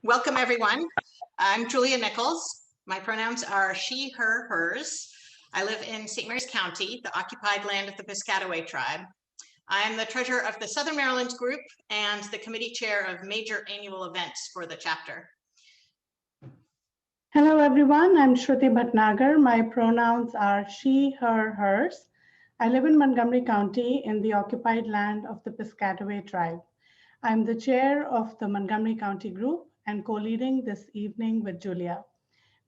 Welcome, everyone. I'm Julia Nichols. My pronouns are she, her, hers. I live in St. Mary's County, the occupied land of the Piscataway tribe. I am the treasurer of the Southern Maryland group and the committee chair of major annual events for the chapter. Hello, everyone. I'm Shruti Bhatnagar. My pronouns are she, her, hers. I live in Montgomery County in the occupied land of the Piscataway tribe. I'm the chair of the Montgomery County group and co-leading this evening with Julia.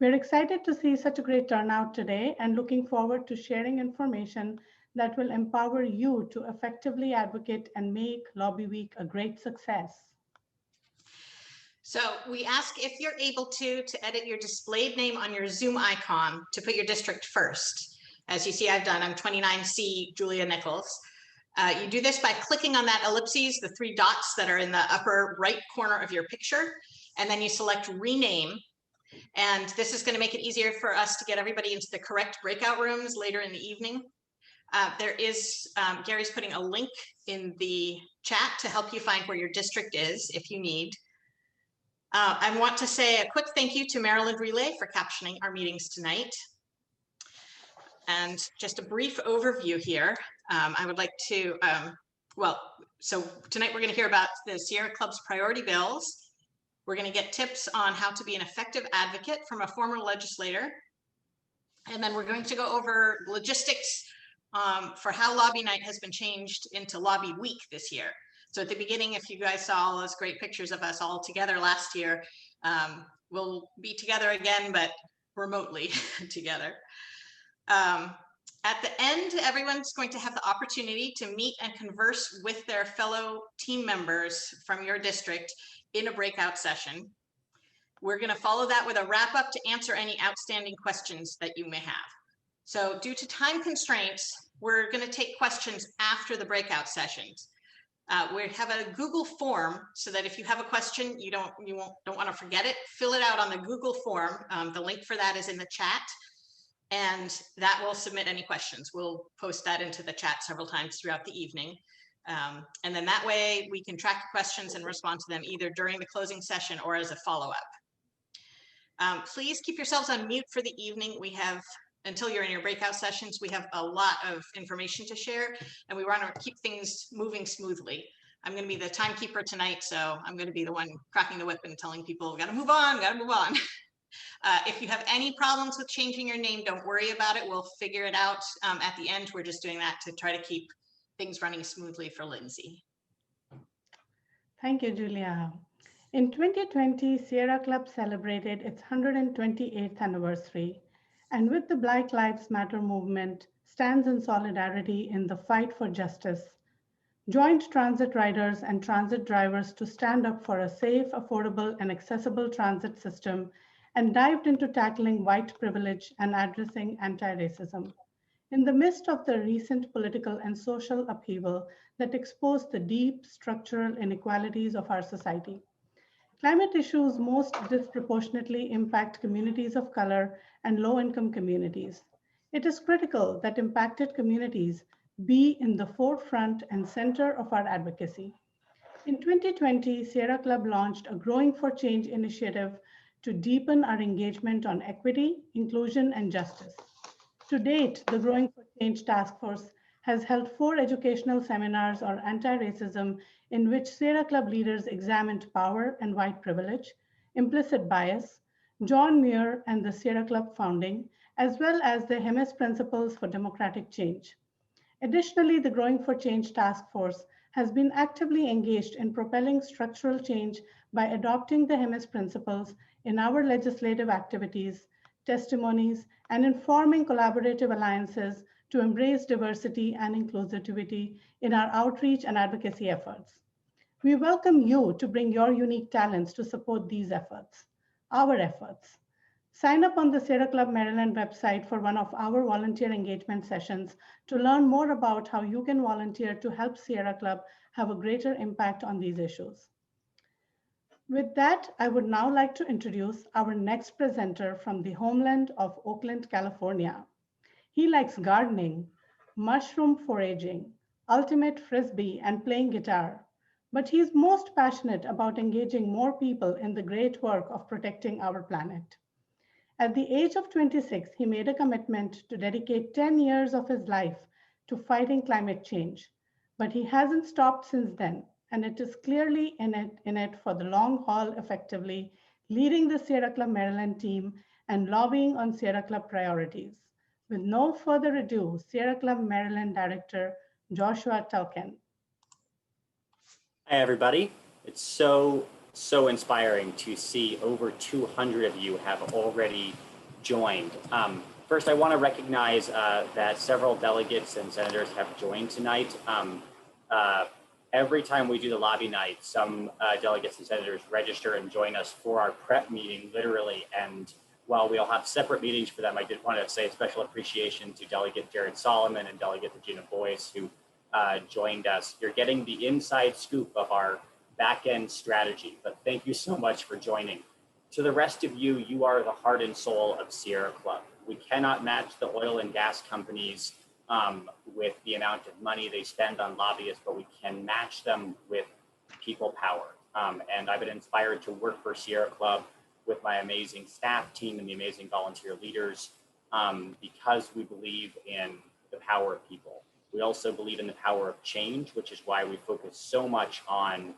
We're excited to see such a great turnout today and looking forward to sharing information that will empower you to effectively advocate and make Lobby Week a great success. So we ask if you're able to edit your displayed name on your Zoom icon to put your district first. As you see, I've done, I'm 29C Julia Nichols. You do this by clicking on that ellipses, the three dots that are in the upper right corner of your picture, and then you select rename. And this is going to make it easier for us to get everybody into the correct breakout rooms later in the evening. Gary's putting a link in the chat to help you find where your district is if you need. I want to say a quick thank you to Maryland Relay for captioning our meetings tonight. And just a brief overview here. I would like to, so tonight we're going to hear about the Sierra Club's priority bills. We're going to get tips on how to be an effective advocate from a former legislator. And then we're going to go over logistics for how Lobby Night has been changed into Lobby Week this year. So at the beginning, if you guys saw all those great pictures of us all together last year, we'll be together again, but remotely together. At the end, everyone's going to have the opportunity to meet and converse with their fellow team members from your district in a breakout session. We're going to follow that with a wrap up to answer any outstanding questions that you may have. So due to time constraints, we're going to take questions after the breakout sessions. We have a Google form so that if you have a question, you don't want to forget it, fill it out on the Google form. The link for that is in the chat, and that will submit any questions. We'll post that into the chat several times throughout the evening. And then that way we can track questions and respond to them either during the closing session or as a follow-up. Please keep yourselves on mute for the evening. We have, until you're in your breakout sessions, we have a lot of information to share, and we want to keep things moving smoothly. I'm going to be the timekeeper tonight, so I'm going to be the one cracking the whip and telling people, we got to move on, got to move on. If you have any problems with changing your name, don't worry about it. We'll figure it out at the end. We're just doing that to try to keep things running smoothly for Lindsay. Thank you, Julia. In 2020, Sierra Club celebrated its 128th anniversary, and with the Black Lives Matter movement, stands in solidarity in the fight for justice, joined transit riders and transit drivers to stand up for a safe, affordable, and accessible transit system, and dived into tackling white privilege and addressing anti-racism. In the midst of the recent political and social upheaval that exposed the deep structural inequalities of our society, climate issues most disproportionately impact communities of color and low-income communities. It is critical that impacted communities be in the forefront and center of our advocacy. In 2020, Sierra Club launched a Growing for Change initiative to deepen our engagement on equity, inclusion, and justice. To date, the Growing for Change Task Force has held 4 educational seminars on anti-racism in which Sierra Club leaders examined power and white privilege, implicit bias, John Muir and the Sierra Club founding, as well as the HEMIS principles for democratic change. Additionally, the Growing for Change Task Force has been actively engaged in propelling structural change by adopting the HEMIS principles in our legislative activities, testimonies, and in forming collaborative alliances to embrace diversity and inclusivity in our outreach and advocacy efforts. We welcome you to bring your unique talents to support these efforts, our efforts. Sign up on the Sierra Club Maryland website for one of our volunteer engagement sessions to learn more about how you can volunteer to help Sierra Club have a greater impact on these issues. With that, I would now like to introduce our next presenter from the homeland of Oakland, California. He likes gardening, mushroom foraging, ultimate frisbee, and playing guitar. but he is most passionate about engaging more people in the great work of protecting our planet. At the age of 26, he made a commitment to dedicate 10 years of his life to fighting climate change, but he hasn't stopped since then, and it is clearly in it for the long haul, effectively leading the Sierra Club Maryland team and lobbying on Sierra Club priorities. With no further ado, Sierra Club Maryland Director Joshua Tulken. Hi, everybody. It's so inspiring to see over 200 of you have already joined. First, I want to recognize that several delegates and senators have joined tonight. Every time we do the lobby night, some delegates and senators register and join us for our prep meeting, literally. And while we'll have separate meetings for them, I did want to say a special appreciation to Delegate Jared Solomon and Delegate Regina Boyce, who joined us. You're getting the inside scoop of our back-end strategy, but thank you so much for joining. To the rest of you, you are the heart and soul of Sierra Club. We cannot match the oil and gas companies with the amount of money they spend on lobbyists, but we can match them with people power. And I've been inspired to work for Sierra Club with my amazing staff team and the amazing volunteer leaders because we believe in the power of people. We also believe in the power of change, which is why we focus so much on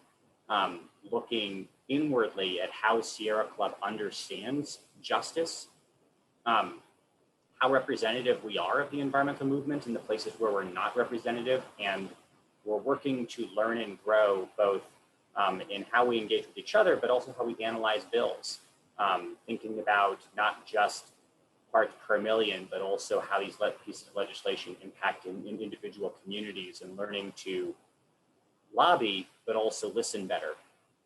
looking inwardly at how Sierra Club understands justice, how representative we are of the environmental movement in the places where we're not representative, and we're working to learn and grow both in how we engage with each other, but also how we analyze bills, thinking about not just parts per million, but also how these pieces of legislation impact in individual communities, and learning to lobby, but also listen better.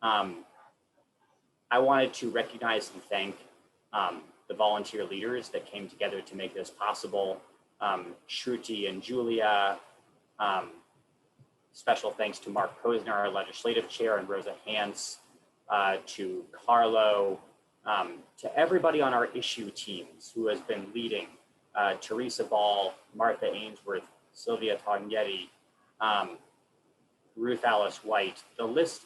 I wanted to recognize and thank the volunteer leaders that came together to make this possible. Shruti and Julia, special thanks to Mark Posner, our legislative chair, and Rosa Hance, to Carlo, to everybody on our issue teams who has been leading, Teresa Ball, Martha Ainsworth, Sylvia Tognetti, Ruth Alice White. The list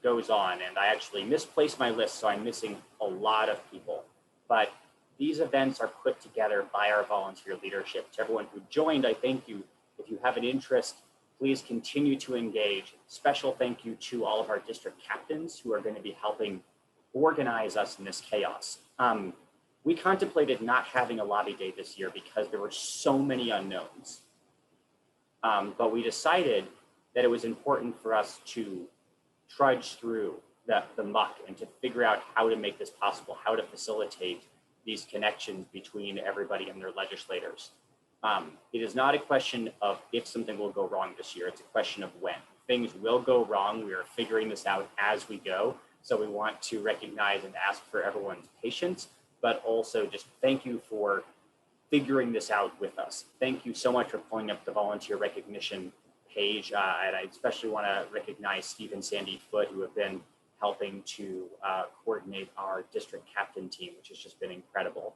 goes on, and I actually misplaced my list, so I'm missing a lot of people. But these events are put together by our volunteer leadership. To everyone who joined, I thank you. If you have an interest, please continue to engage. Special thank you to all of our district captains who are going to be helping organize us in this chaos. We contemplated not having a lobby day this year because there were so many unknowns. But we decided that it was important for us to trudge through the muck and to figure out how to make this possible, how to facilitate these connections between everybody and their legislators. It is not a question of if something will go wrong this year, it's a question of when. Things will go wrong, we are figuring this out as we go. So we want to recognize and ask for everyone's patience, but also just thank you for figuring this out with us. Thank you so much for pulling up the volunteer recognition page. And I especially want to recognize Steve and Sandy Foote, who have been helping to coordinate our district captain team, which has just been incredible.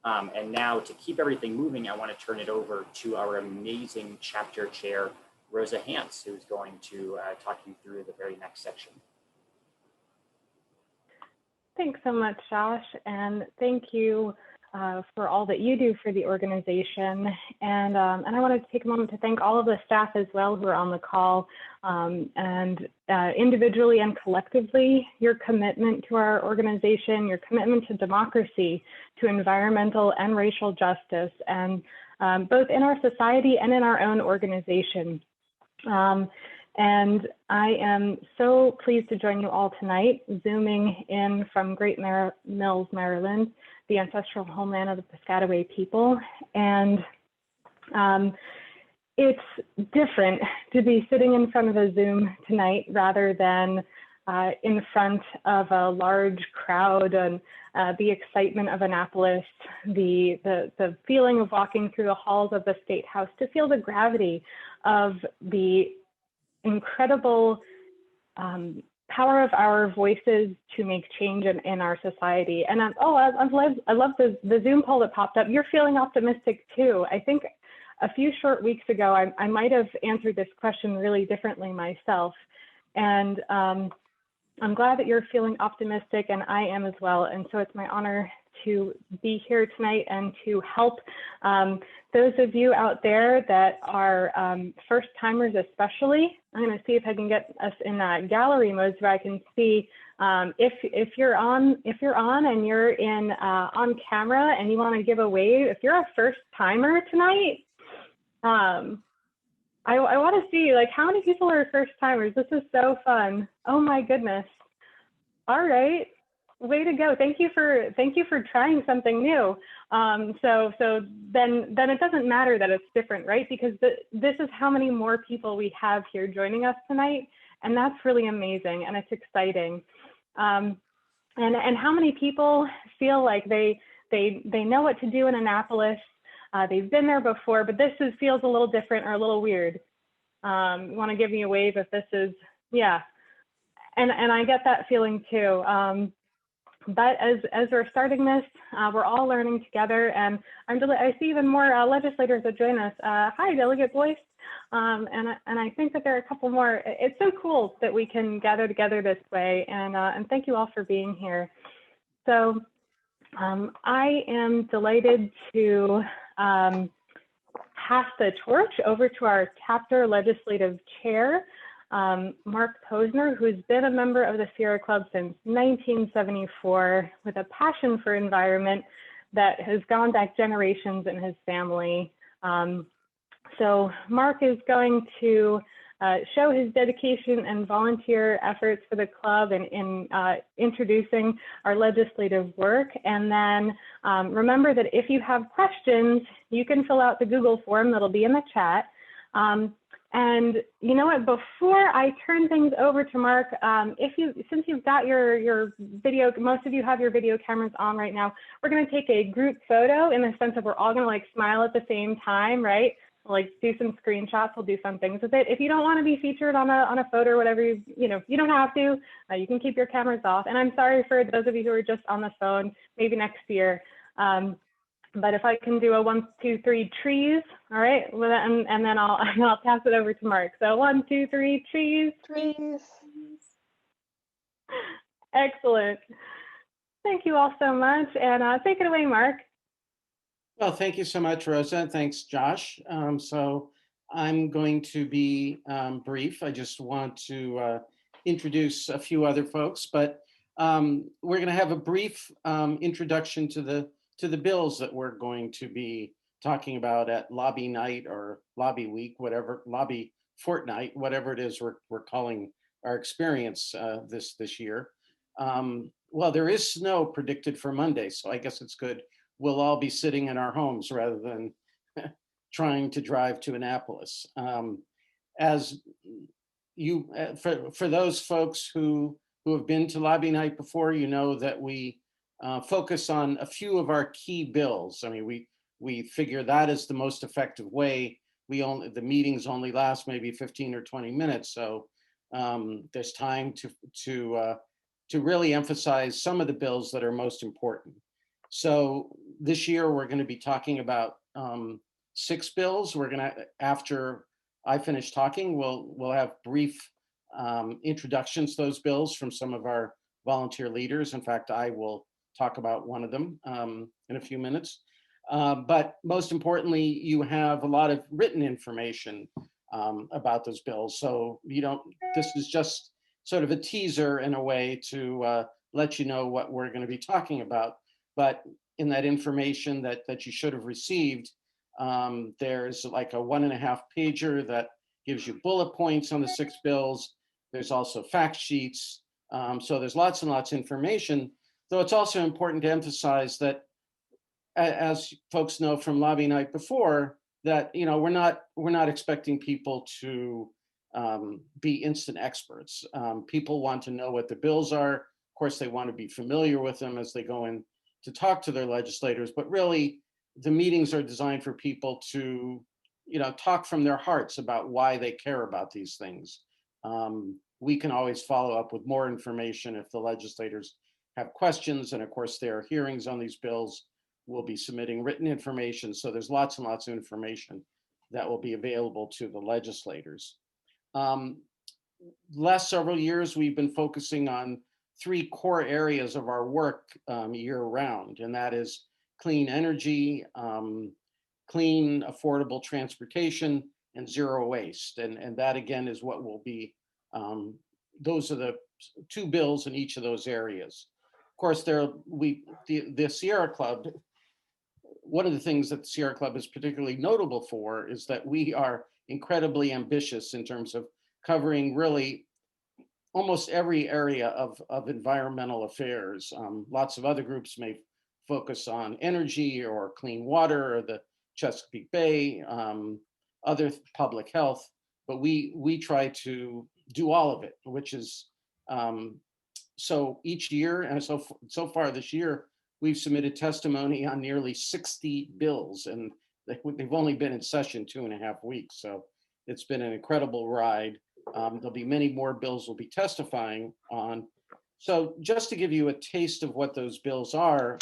And now to keep everything moving, I want to turn it over to our amazing chapter chair, Rosa Hance, who's going to talk you through the very next section. Thanks so much, Josh, and thank you for all that you do for the organization. And I want to take a moment to thank all of the staff as well who are on the call, and individually and collectively, your commitment to our organization, your commitment to democracy, to environmental and racial justice, and both in our society and in our own organization. And I am so pleased to join you all tonight, Zooming in from Great Mills, Maryland, the ancestral homeland of the Piscataway people. And it's different to be sitting in front of a Zoom tonight rather than in front of a large crowd, and the excitement of Annapolis, the feeling of walking through the halls of the State House, to feel the gravity of the incredible power of our voices to make change in our society. And I love the Zoom poll that popped up. You're feeling optimistic too. I think a few short weeks ago, I might have answered this question really differently myself. And I'm glad that you're feeling optimistic, and I am as well. And so it's my honor to be here tonight and to help those of you out there that are first timers especially. I'm going to see if I can get us in gallery mode so I can see if you're on and you're in on camera and you want to give a wave. If you're a first timer tonight, I want to see like how many people are first timers. This is so fun. Oh my goodness. All right. Way to go. Thank you for trying something new. So then it doesn't matter that it's different, right? Because this is how many more people we have here joining us tonight. And that's really amazing. And it's exciting. And how many people feel like they know what to do in Annapolis. They've been there before, but this feels a little different or a little weird. You want to give me a wave if this is, yeah. And I get that feeling too. But as we're starting this, we're all learning together, and I see even more legislators that join us. Hi, Delegate Boyce. And I think that there are a couple more. It's so cool that we can gather together this way, and thank you all for being here. So I am delighted to pass the torch over to our chapter legislative chair, Mark Posner, who's been a member of the Sierra Club since 1974 with a passion for environment that has gone back generations in his family. So Mark is going to show his dedication and volunteer efforts for the club in introducing our legislative work. And then remember that if you have questions, you can fill out the Google form that'll be in the chat. And you know what, before I turn things over to Mark, since you've got your video, most of you have your video cameras on right now, we're gonna take a group photo in the sense of we're all gonna like smile at the same time, right? We'll like do some screenshots, we'll do some things with it. If you don't wanna be featured on a photo or whatever, you don't have to, you can keep your cameras off. And I'm sorry for those of you who are just on the phone, maybe next year. But if I can do a 1, 2, 3 trees, all right, and then I'll pass it over to Mark. So 1, 2, 3 trees. Trees. Excellent. Thank you all so much, and take it away, Mark. Well, thank you so much, Rosa, and thanks, Josh. So I'm going to be brief. I just want to introduce a few other folks, but we're going to have a brief introduction to the bills that we're going to be talking about at lobby night or lobby week, whatever, lobby fortnight, whatever it is we're calling our experience this year. Well, there is snow predicted for Monday, so I guess it's good. We'll all be sitting in our homes rather than trying to drive to Annapolis. As you, for those folks who have been to lobby night before, you know that we focus on a few of our key bills. I mean, we figure that is the most effective way. The meetings only last maybe 15 or 20 minutes, so there's time to really emphasize some of the bills that are most important. So this year we're going to be talking about 6 bills. We're going to, after I finish talking, we'll have brief introductions to those bills from some of our volunteer leaders. In fact, I will talk about one of them in a few minutes. But most importantly, you have a lot of written information about those bills. So this is just sort of a teaser in a way to let you know what we're going to be talking about. But in that information that you should have received, there's like a 1.5 pager that gives you bullet points on the 6 bills. There's also fact sheets. So there's lots and lots of information, though it's also important to emphasize that, as folks know from lobby night before, that we're not expecting people to be instant experts. People want to know what the bills are. Of course, they want to be familiar with them as they go in to talk to their legislators, but really the meetings are designed for people to, talk from their hearts about why they care about these things. We can always follow up with more information if the legislators have questions. And of course, there are hearings on these bills. We'll be submitting written information. So there's lots and lots of information that will be available to the legislators. last several years, we've been focusing on three core areas of our work year round, and that is clean energy, clean, affordable transportation, and zero waste. And that again is what will be, those are the two bills in each of those areas. Of course, the Sierra Club, one of the things that the Sierra Club is particularly notable for is that we are incredibly ambitious in terms of covering really almost every area of environmental affairs. Lots of other groups may focus on energy or clean water or the Chesapeake Bay, other public health, but we try to do all of it, which is so each year, and so far this year, we've submitted testimony on nearly 60 bills, and they've only been in session 2.5 weeks. So it's been an incredible ride. There'll be many more bills we'll be testifying on. So just to give you a taste of what those bills are,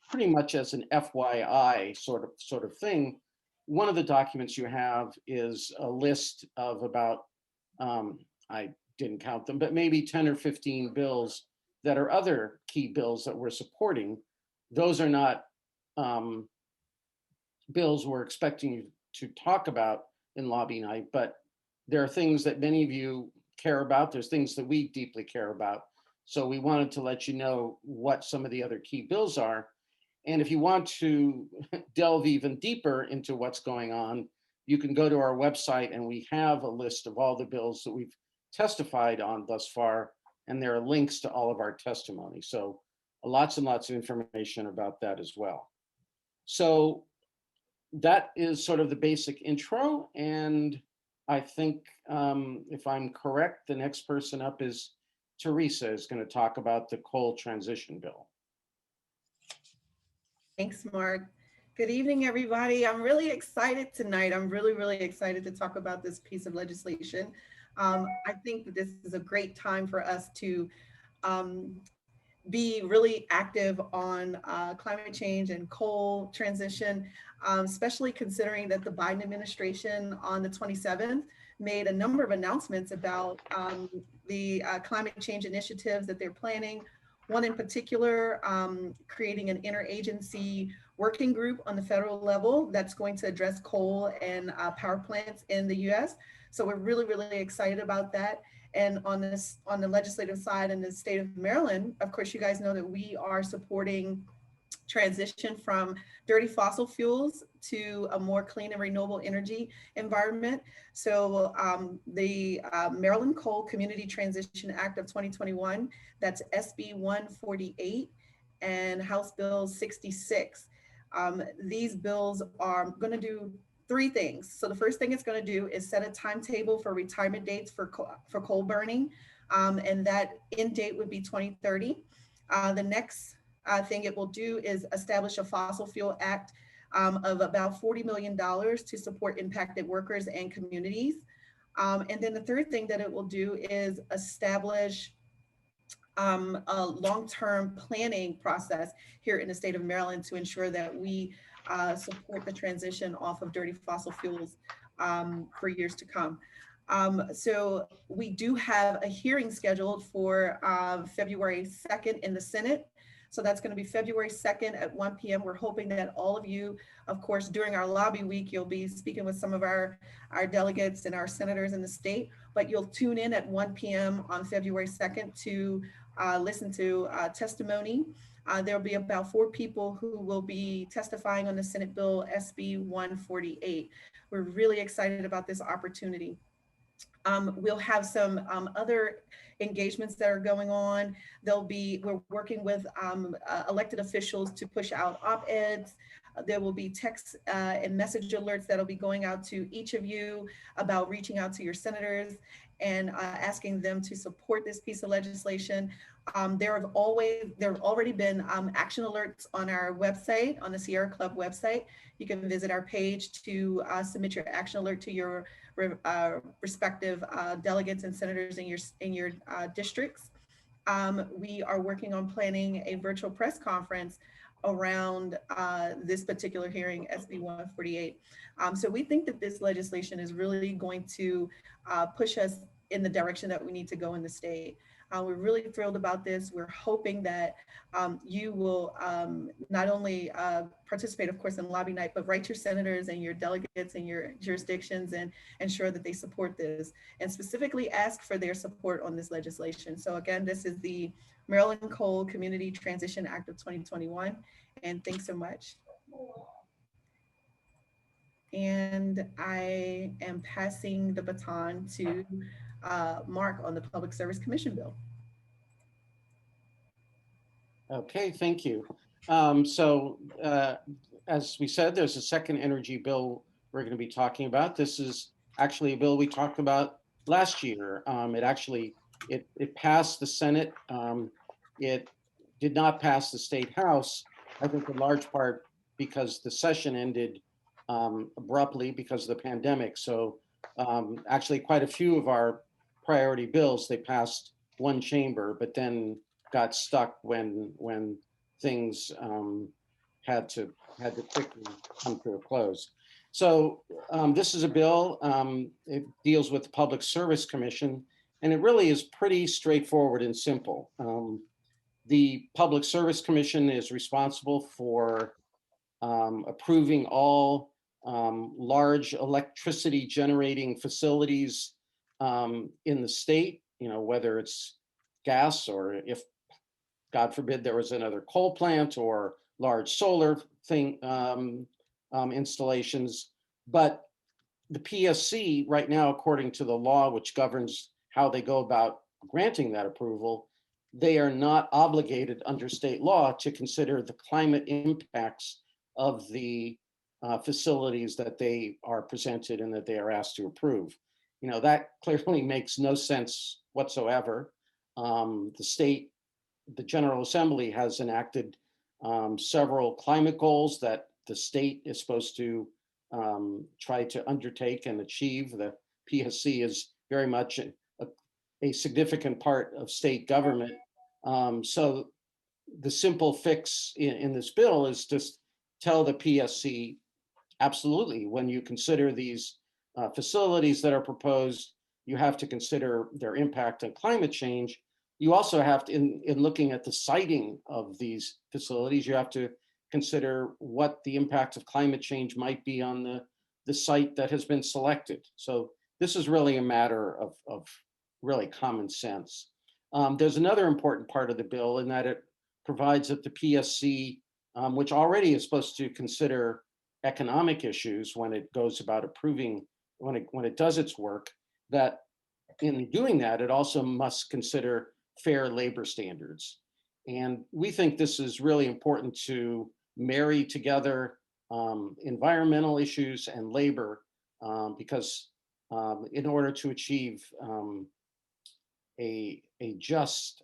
pretty much as an FYI sort of thing, one of the documents you have is a list of about, I didn't count them, but maybe 10 or 15 bills that are other key bills that we're supporting. Those are not bills we're expecting you to talk about in lobby night, but there are things that many of you care about. There's things that we deeply care about. So we wanted to let you know what some of the other key bills are. And if you want to delve even deeper into what's going on, you can go to our website, and we have a list of all the bills that we've testified on thus far, and there are links to all of our testimony. So lots and lots of information about that as well. So that is sort of the basic intro, and I think if I'm correct, the next person up is Teresa, is going to talk about the coal transition bill. Thanks, Mark. Good evening, everybody. I'm really excited tonight. I'm really excited to talk about this piece of legislation. I think that this is a great time for us to be really active on climate change and coal transition, especially considering that the Biden administration on the 27th made a number of announcements about the climate change initiatives that they're planning. One in particular, creating an interagency working group on the federal level that's going to address coal and power plants in the US. So we're really excited about that. And on the legislative side in the state of Maryland, of course, you guys know that we are supporting transition from dirty fossil fuels to a more clean and renewable energy environment. So the Maryland Coal Community Transition Act of 2021, that's SB 148 and House Bill 66. These bills are going to do three things. So the first thing it's going to do is set a timetable for retirement dates for coal burning, and that end date would be 2030. The next thing it will do is establish a fossil fuel act of about $40 million to support impacted workers and communities. And then the third thing that it will do is establish a long-term planning process here in the state of Maryland to ensure that we support the transition off of dirty fossil fuels for years to come. So we do have a hearing scheduled for February 2nd in the Senate. So that's going to be February 2nd at 1 p.m. We're hoping that all of you, of course, during our lobby week, you'll be speaking with some of our delegates and our senators in the state, but you'll tune in at 1 p.m. on February 2nd to listen to testimony. There'll be about 4 people who will be testifying on the Senate Bill SB 148. We're really excited about this opportunity. We'll have some other engagements that are going on. We're working with elected officials to push out op-eds. There will be text and message alerts that'll be going out to each of you about reaching out to your senators and asking them to support this piece of legislation. There have already been action alerts on our website, on the Sierra Club website. You can visit our page to submit your action alert to your respective delegates and senators in your districts. We are working on planning a virtual press conference around this particular hearing, SB 148. So we think that this legislation is really going to push us in the direction that we need to go in the state. We're really thrilled about this. We're hoping that you will not only participate, of course, in lobby night, but write your senators and your delegates and your jurisdictions and ensure that they support this, and specifically ask for their support on this legislation. So again, this is the Maryland Coal Community Transition Act of 2021. And thanks so much. And I am passing the baton to Mark on the Public Service Commission bill. Okay, thank you. As we said, there's a second energy bill we're going to be talking about. This is actually a bill we talked about last year. It passed the Senate. It did not pass the State House, I think in large part because the session ended abruptly because of the pandemic. So actually quite a few of our priority bills, they passed one chamber, but then got stuck when things had to quickly come to a close. So this is a bill, it deals with the Public Service Commission, and it really is pretty straightforward and simple. The Public Service Commission is responsible for approving all large electricity generating facilities in the state, whether it's gas or if, God forbid, there was another coal plant or large solar installations. But the PSC right now, according to the law, which governs how they go about granting that approval, they are not obligated under state law to consider the climate impacts of the facilities that they are presented and that they are asked to approve. That clearly makes no sense whatsoever. The General Assembly has enacted several climate goals that the state is supposed to try to undertake and achieve. The PSC is very much a significant part of state government. So the simple fix in this bill is just tell the PSC, absolutely, when you consider these facilities that are proposed, you have to consider their impact on climate change. You also have to, in looking at the siting of these facilities, you have to consider what the impact of climate change might be on the site that has been selected. So this is really a matter of really common sense. There's another important part of the bill in that it provides that the PSC, which already is supposed to consider economic issues when it goes about approving, when it does its work, that in doing that, it also must consider fair labor standards. And we think this is really important to marry together environmental issues and labor because in order to achieve a just,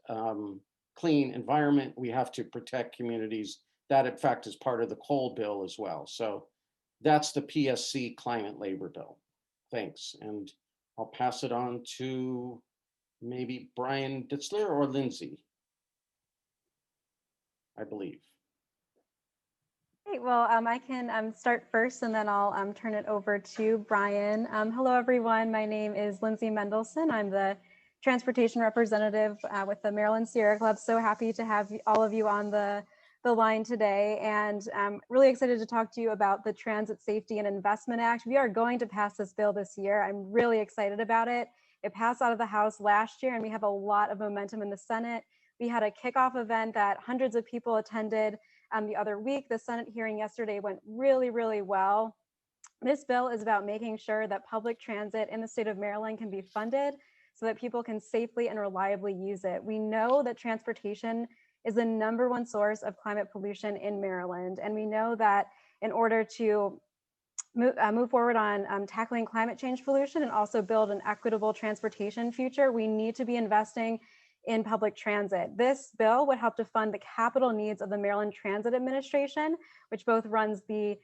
clean environment, we have to protect communities. That, in fact, is part of the coal bill as well. So that's the PSC climate labor bill. Thanks. And I'll pass it on to maybe Brian Ditzler or Lindsay, I believe. Great. Well, I can start first and then I'll turn it over to Brian. Hello, everyone. My name is Lindsay Mendelson. I'm the transportation representative with the Maryland Sierra Club. So happy to have all of you on the line today, and I'm really excited to talk to you about the Transit Safety and Investment Act. We are going to pass this bill this year. I'm really excited about it. It passed out of the House last year and we have a lot of momentum in the Senate. We had a kickoff event that hundreds of people attended the other week. The Senate hearing yesterday went really, really well. This bill is about making sure that public transit in the state of Maryland can be funded so that people can safely and reliably use it. We know that transportation is the #1 source of climate pollution in Maryland. And we know that in order to move forward on tackling climate change pollution and also build an equitable transportation future, we need to be investing in public transit. This bill would help to fund the capital needs of the Maryland Transit Administration, which both runs the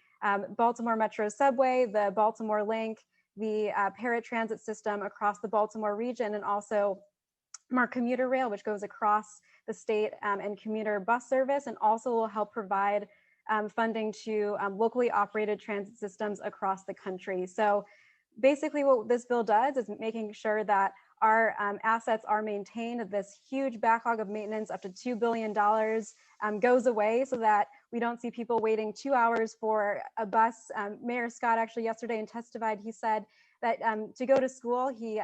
Baltimore Metro Subway, the Baltimore Link, the paratransit system across the Baltimore region, and also MARC commuter rail, which goes across the state, and commuter bus service, and also will help provide funding to locally operated transit systems across the country. So basically what this bill does is making sure that our assets are maintained, this huge backlog of maintenance up to $2 billion goes away so that we don't see people waiting 2 hours for a bus. Mayor Scott actually yesterday testified, he said that to go to school, he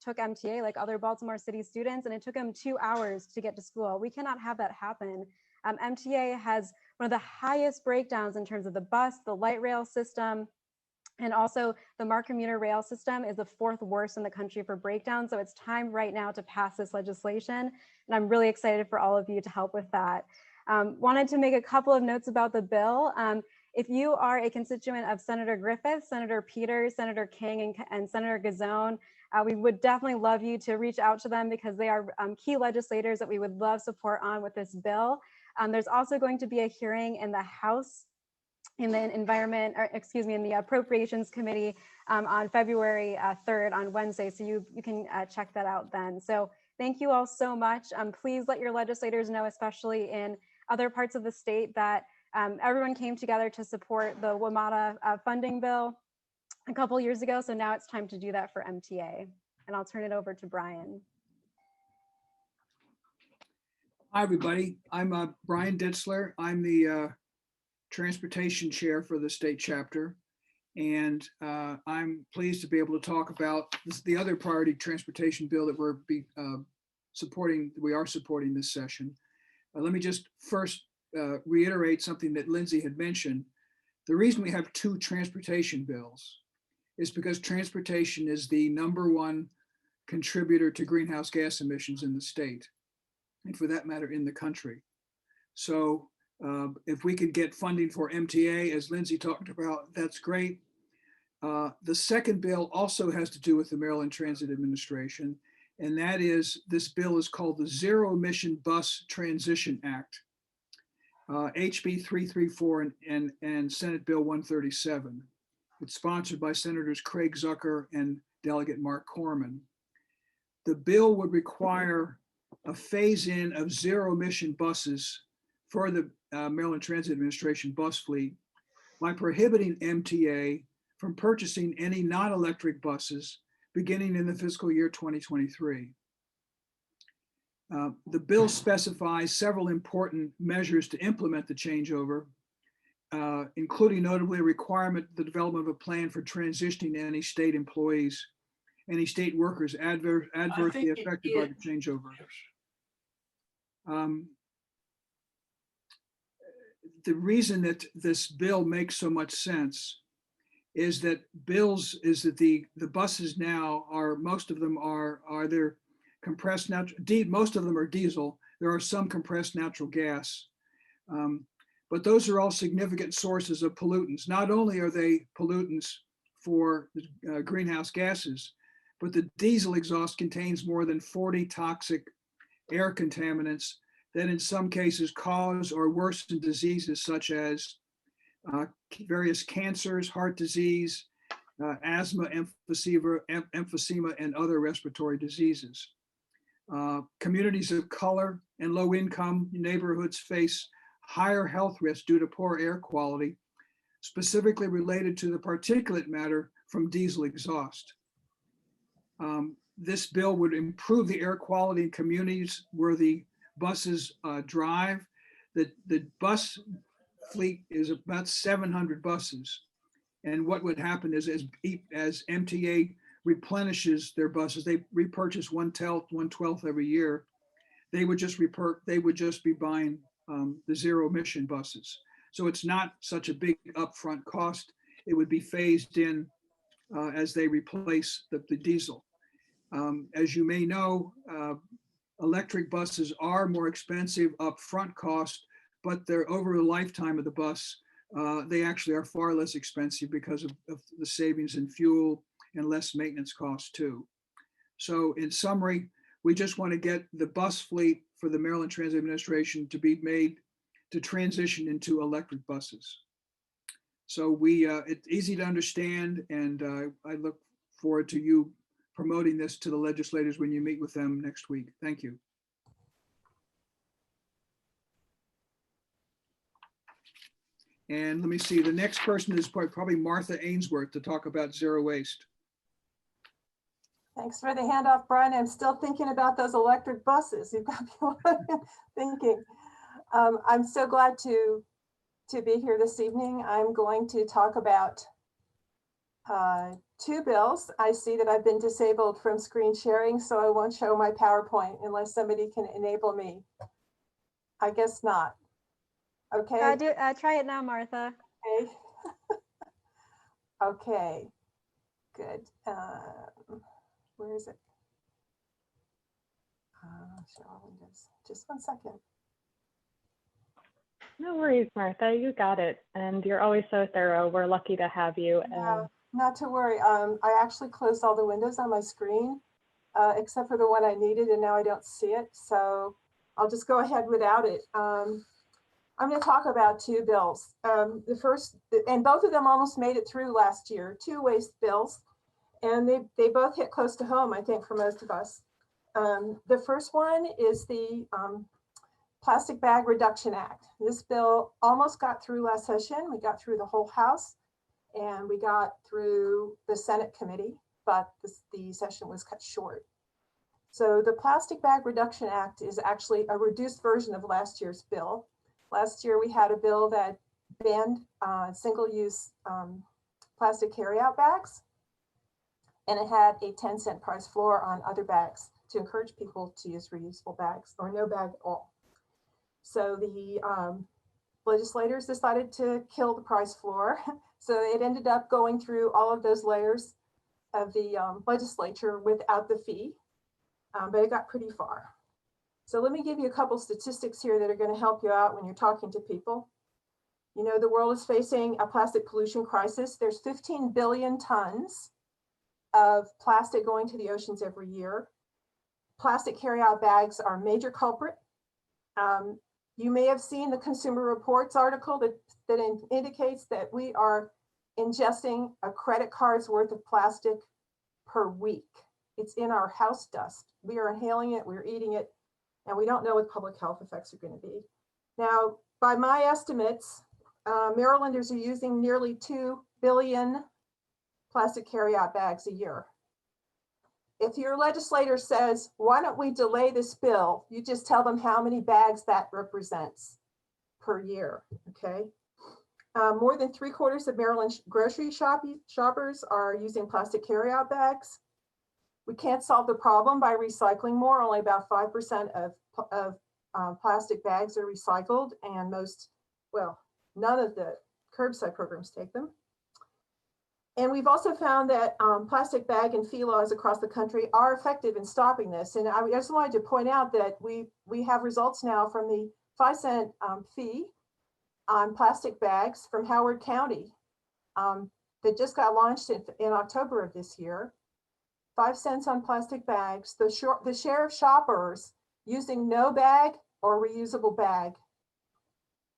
took MTA like other Baltimore City students, and it took him 2 hours to get to school. We cannot have that happen. MTA has one of the highest breakdowns in terms of the bus, the light rail system, and also the MARC commuter rail system is the 4th worst in the country for breakdown. So it's time right now to pass this legislation. And I'm really excited for all of you to help with that. Wanted to make a couple of notes about the bill. If you are a constituent of Senator Griffith, Senator Peters, Senator King, and Senator Gazone, we would definitely love you to reach out to them because they are key legislators that we would love support on with this bill. There's also going to be a hearing in the House in the in the Appropriations Committee on February 3rd on Wednesday. So you can check that out then. So thank you all so much. Please let your legislators know, especially in other parts of the state, that everyone came together to support the WMATA funding bill a couple years ago. So now it's time to do that for MTA. And I'll turn it over to Brian. Hi, everybody. I'm Brian Ditzler. I'm the Transportation Chair for the state chapter. And I'm pleased to be able to talk about the other priority transportation bill that we are supporting this session. Let me just first reiterate something that Lindsay had mentioned. The reason we have 2 transportation bills is because transportation is the #1 contributor to greenhouse gas emissions in the state, and for that matter, in the country. So if we could get funding for MTA, as Lindsay talked about, that's great. The second bill also has to do with the Maryland Transit Administration, and that is, this bill is called the Zero Emission Bus Transition Act, HB 334 and Senate Bill 137. It's sponsored by Senators Craig Zucker and Delegate Mark Corman. The bill would require a phase-in of zero-emission buses for the Maryland Transit Administration bus fleet by prohibiting MTA from purchasing any non-electric buses beginning in the fiscal year 2023. The bill specifies several important measures to implement the changeover, including notably a requirement, the development of a plan for transitioning any state employees, any state workers adversely affected by the changeover. The reason that this bill makes so much sense is that the buses now are, most of them are either compressed natural, most of them are diesel. There are some compressed natural gas, but those are all significant sources of pollutants. Not only are they pollutants for greenhouse gases, but the diesel exhaust contains more than 40 toxic air contaminants that in some cases cause or worsen diseases such as various cancers, heart disease, asthma, emphysema, and other respiratory diseases. Communities of color and low income neighborhoods face higher health risks due to poor air quality, specifically related to the particulate matter from diesel exhaust. This bill would improve the air quality in communities where the buses drive. The bus fleet is about 700 buses. And what would happen is as MTA replenishes their buses, they repurchase 1/12 every year. They would just be buying the zero emission buses. So it's not such a big upfront cost. It would be phased in as they replace the diesel. As you may know, electric buses are more expensive upfront cost, but they're over the lifetime of the bus. They actually are far less expensive because of the savings in fuel and less maintenance costs too. So in summary, we just want to get the bus fleet for the Maryland Transit Administration to be made to transition into electric buses. So it's easy to understand, and I look forward to you promoting this to the legislators when you meet with them next week. Thank you. And let me see, the next person is probably Martha Ainsworth to talk about zero waste. Thanks for the handoff, Brian. I'm still thinking about those electric buses. You've got people thinking. I'm so glad to be here this evening. I'm going to talk about two bills. I see that I've been disabled from screen sharing, so I won't show my PowerPoint unless somebody can enable me. I guess not. Okay. Try it now, Martha. Okay. Okay. Good. Where is it? Show all windows. Just 1 second. No worries, Martha, you got it. And you're always so thorough. We're lucky to have you. No, not to worry. I actually closed all the windows on my screen, except for the one I needed, and now I don't see it. So I'll just go ahead without it. I'm going to talk about two bills. The first, and both of them almost made it through last year, two waste bills, and they both hit close to home, I think, for most of us. The first one is the Plastic Bag Reduction Act. This bill almost got through last session. We got through the whole House and we got through the Senate committee, but the session was cut short. So the Plastic Bag Reduction Act is actually a reduced version of last year's bill. Last year we had a bill that banned single-use plastic carryout bags, and it had a 10-cent price floor on other bags to encourage people to use reusable bags or no bag at all. So the legislators decided to kill the price floor. So it ended up going through all of those layers of the legislature without the fee, but it got pretty far. So let me give you a couple statistics here that are going to help you out when you're talking to people. You know, the world is facing a plastic pollution crisis. There's 15 billion tons of plastic going to the oceans every year. Plastic carryout bags are a major culprit. You may have seen the Consumer Reports article that indicates that we are ingesting a credit card's worth of plastic per week. It's in our house dust. We are inhaling it, we're eating it, and we don't know what public health effects are going to be. Now, by my estimates, Marylanders are using nearly 2 billion plastic carryout bags a year. If your legislator says, why don't we delay this bill, you just tell them how many bags that represents per year, okay? More than 3/4 of Maryland grocery shoppers are using plastic carryout bags. We can't solve the problem by recycling more. Only about 5% of plastic bags are recycled, and most, well, none of the curbside programs take them. And we've also found that plastic bag and fee laws across the country are effective in stopping this. And I just wanted to point out that we have results now from the 5-cent fee on plastic bags from Howard County that just got launched in October of this year. 5 cents on plastic bags. The share of shoppers using no bag or reusable bag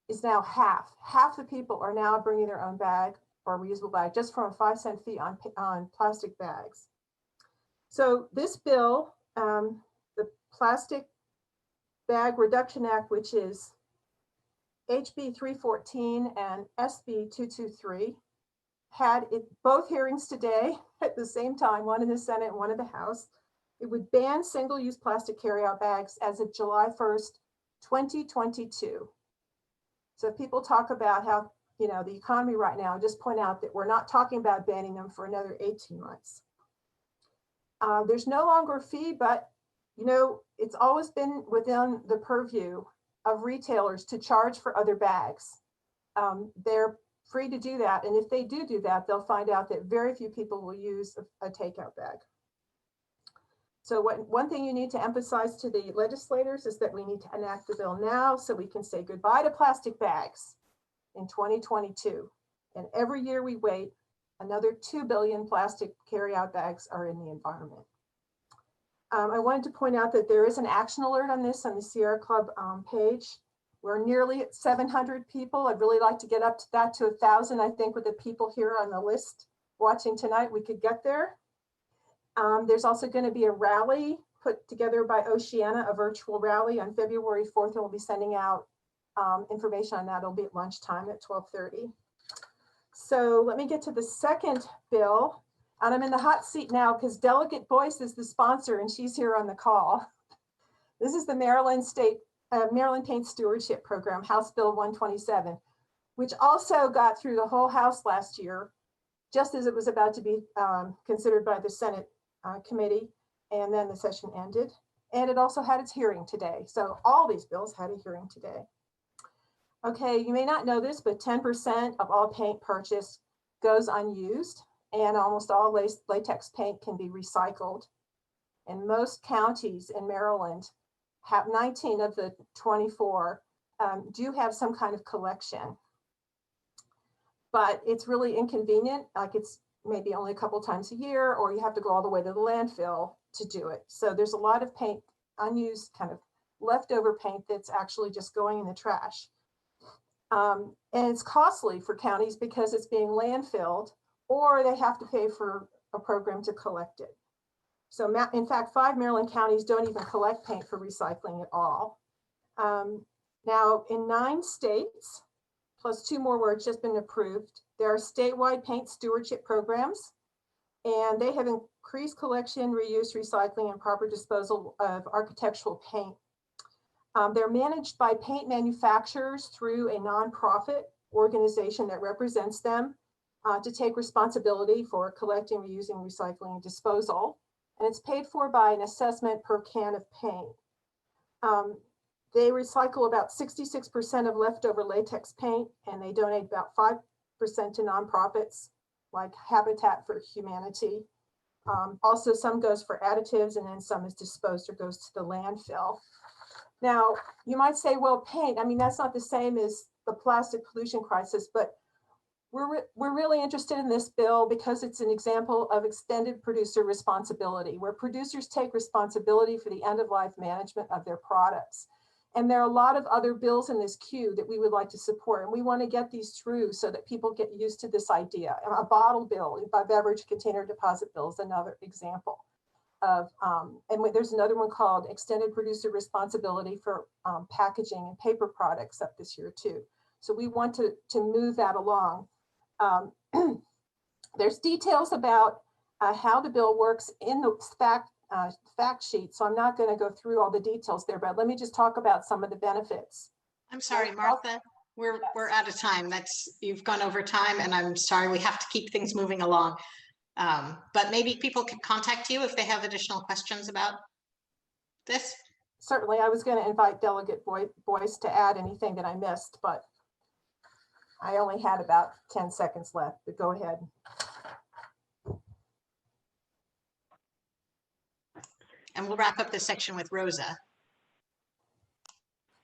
is now half. Half the people are now bringing their own bag or reusable bag just from a 5-cent fee on plastic bags. So this bill, the Plastic Bag Reduction Act, which is HB 314 and SB 223, had both hearings today at the same time, one in the Senate and one in the House. It would ban single-use plastic carryout bags as of July 1st, 2022. So if people talk about how, you know, the economy right now, just point out that we're not talking about banning them for another 18 months. There's no longer a fee, but, you know, it's always been within the purview of retailers to charge for other bags. They're free to do that. And if they do that, they'll find out that very few people will use a takeout bag. So one thing you need to emphasize to the legislators is that we need to enact the bill now so we can say goodbye to plastic bags in 2022. And every year we wait, another 2 billion plastic carryout bags are in the environment. I wanted to point out that there is an action alert on this on the Sierra Club page. We're nearly at 700 people. I'd really like to get up to that to 1,000. I think with the people here on the list watching tonight, we could get there. There's also going to be a rally put together by Oceana, a virtual rally on February 4th, and we'll be sending out information on that. It'll be at lunchtime at 12:30. So let me get to the second bill. And I'm in the hot seat now because Delegate Boyce is the sponsor and she's here on the call. This is the Maryland Paint Stewardship Program, House Bill 127, which also got through the whole House last year, just as it was about to be considered by the Senate committee, and then the session ended. And it also had its hearing today. So all these bills had a hearing today. Okay, you may not know this, but 10% of all paint purchased goes unused, and almost all latex paint can be recycled. And most counties in Maryland have 19 of the 24 do have some kind of collection. But it's really inconvenient, like it's maybe only a couple times a year, or you have to go all the way to the landfill to do it. So there's a lot of paint, unused kind of leftover paint that's actually just going in the trash. And it's costly for counties because it's being landfilled, or they have to pay for a program to collect it. So in fact, 5 Maryland counties don't even collect paint for recycling at all. Now in 9 states, plus 2 more where it's just been approved, there are statewide paint stewardship programs, and they have increased collection, reuse, recycling, and proper disposal of architectural paint. They're managed by paint manufacturers through a nonprofit organization that represents them to take responsibility for collecting, reusing, recycling, and disposal. And it's paid for by an assessment per can of paint. They recycle about 66% of leftover latex paint, and they donate about 5% to nonprofits like Habitat for Humanity. Also, some goes for additives, and then some is disposed or goes to the landfill. Now, you might say, well, paint, I mean, that's not the same as the plastic pollution crisis, but we're really interested in this bill because it's an example of extended producer responsibility, where producers take responsibility for the end-of-life management of their products. And there are a lot of other bills in this queue that we would like to support, and we want to get these through so that people get used to this idea. A bottle bill, a beverage container deposit bill is another example of, and there's another one called extended producer responsibility for packaging and paper products up this year too. So we want to move that along. There's details about how the bill works in the fact sheet, so I'm not going to go through all the details there, but let me just talk about some of the benefits. I'm sorry, Martha, we're out of time. You've gone over time, and I'm sorry, we have to keep things moving along. But maybe people can contact you if they have additional questions about this. Certainly, I was going to invite Delegate Boyce to add anything that I missed, but I only had about 10 seconds left, but go ahead. And we'll wrap up this section with Rosa.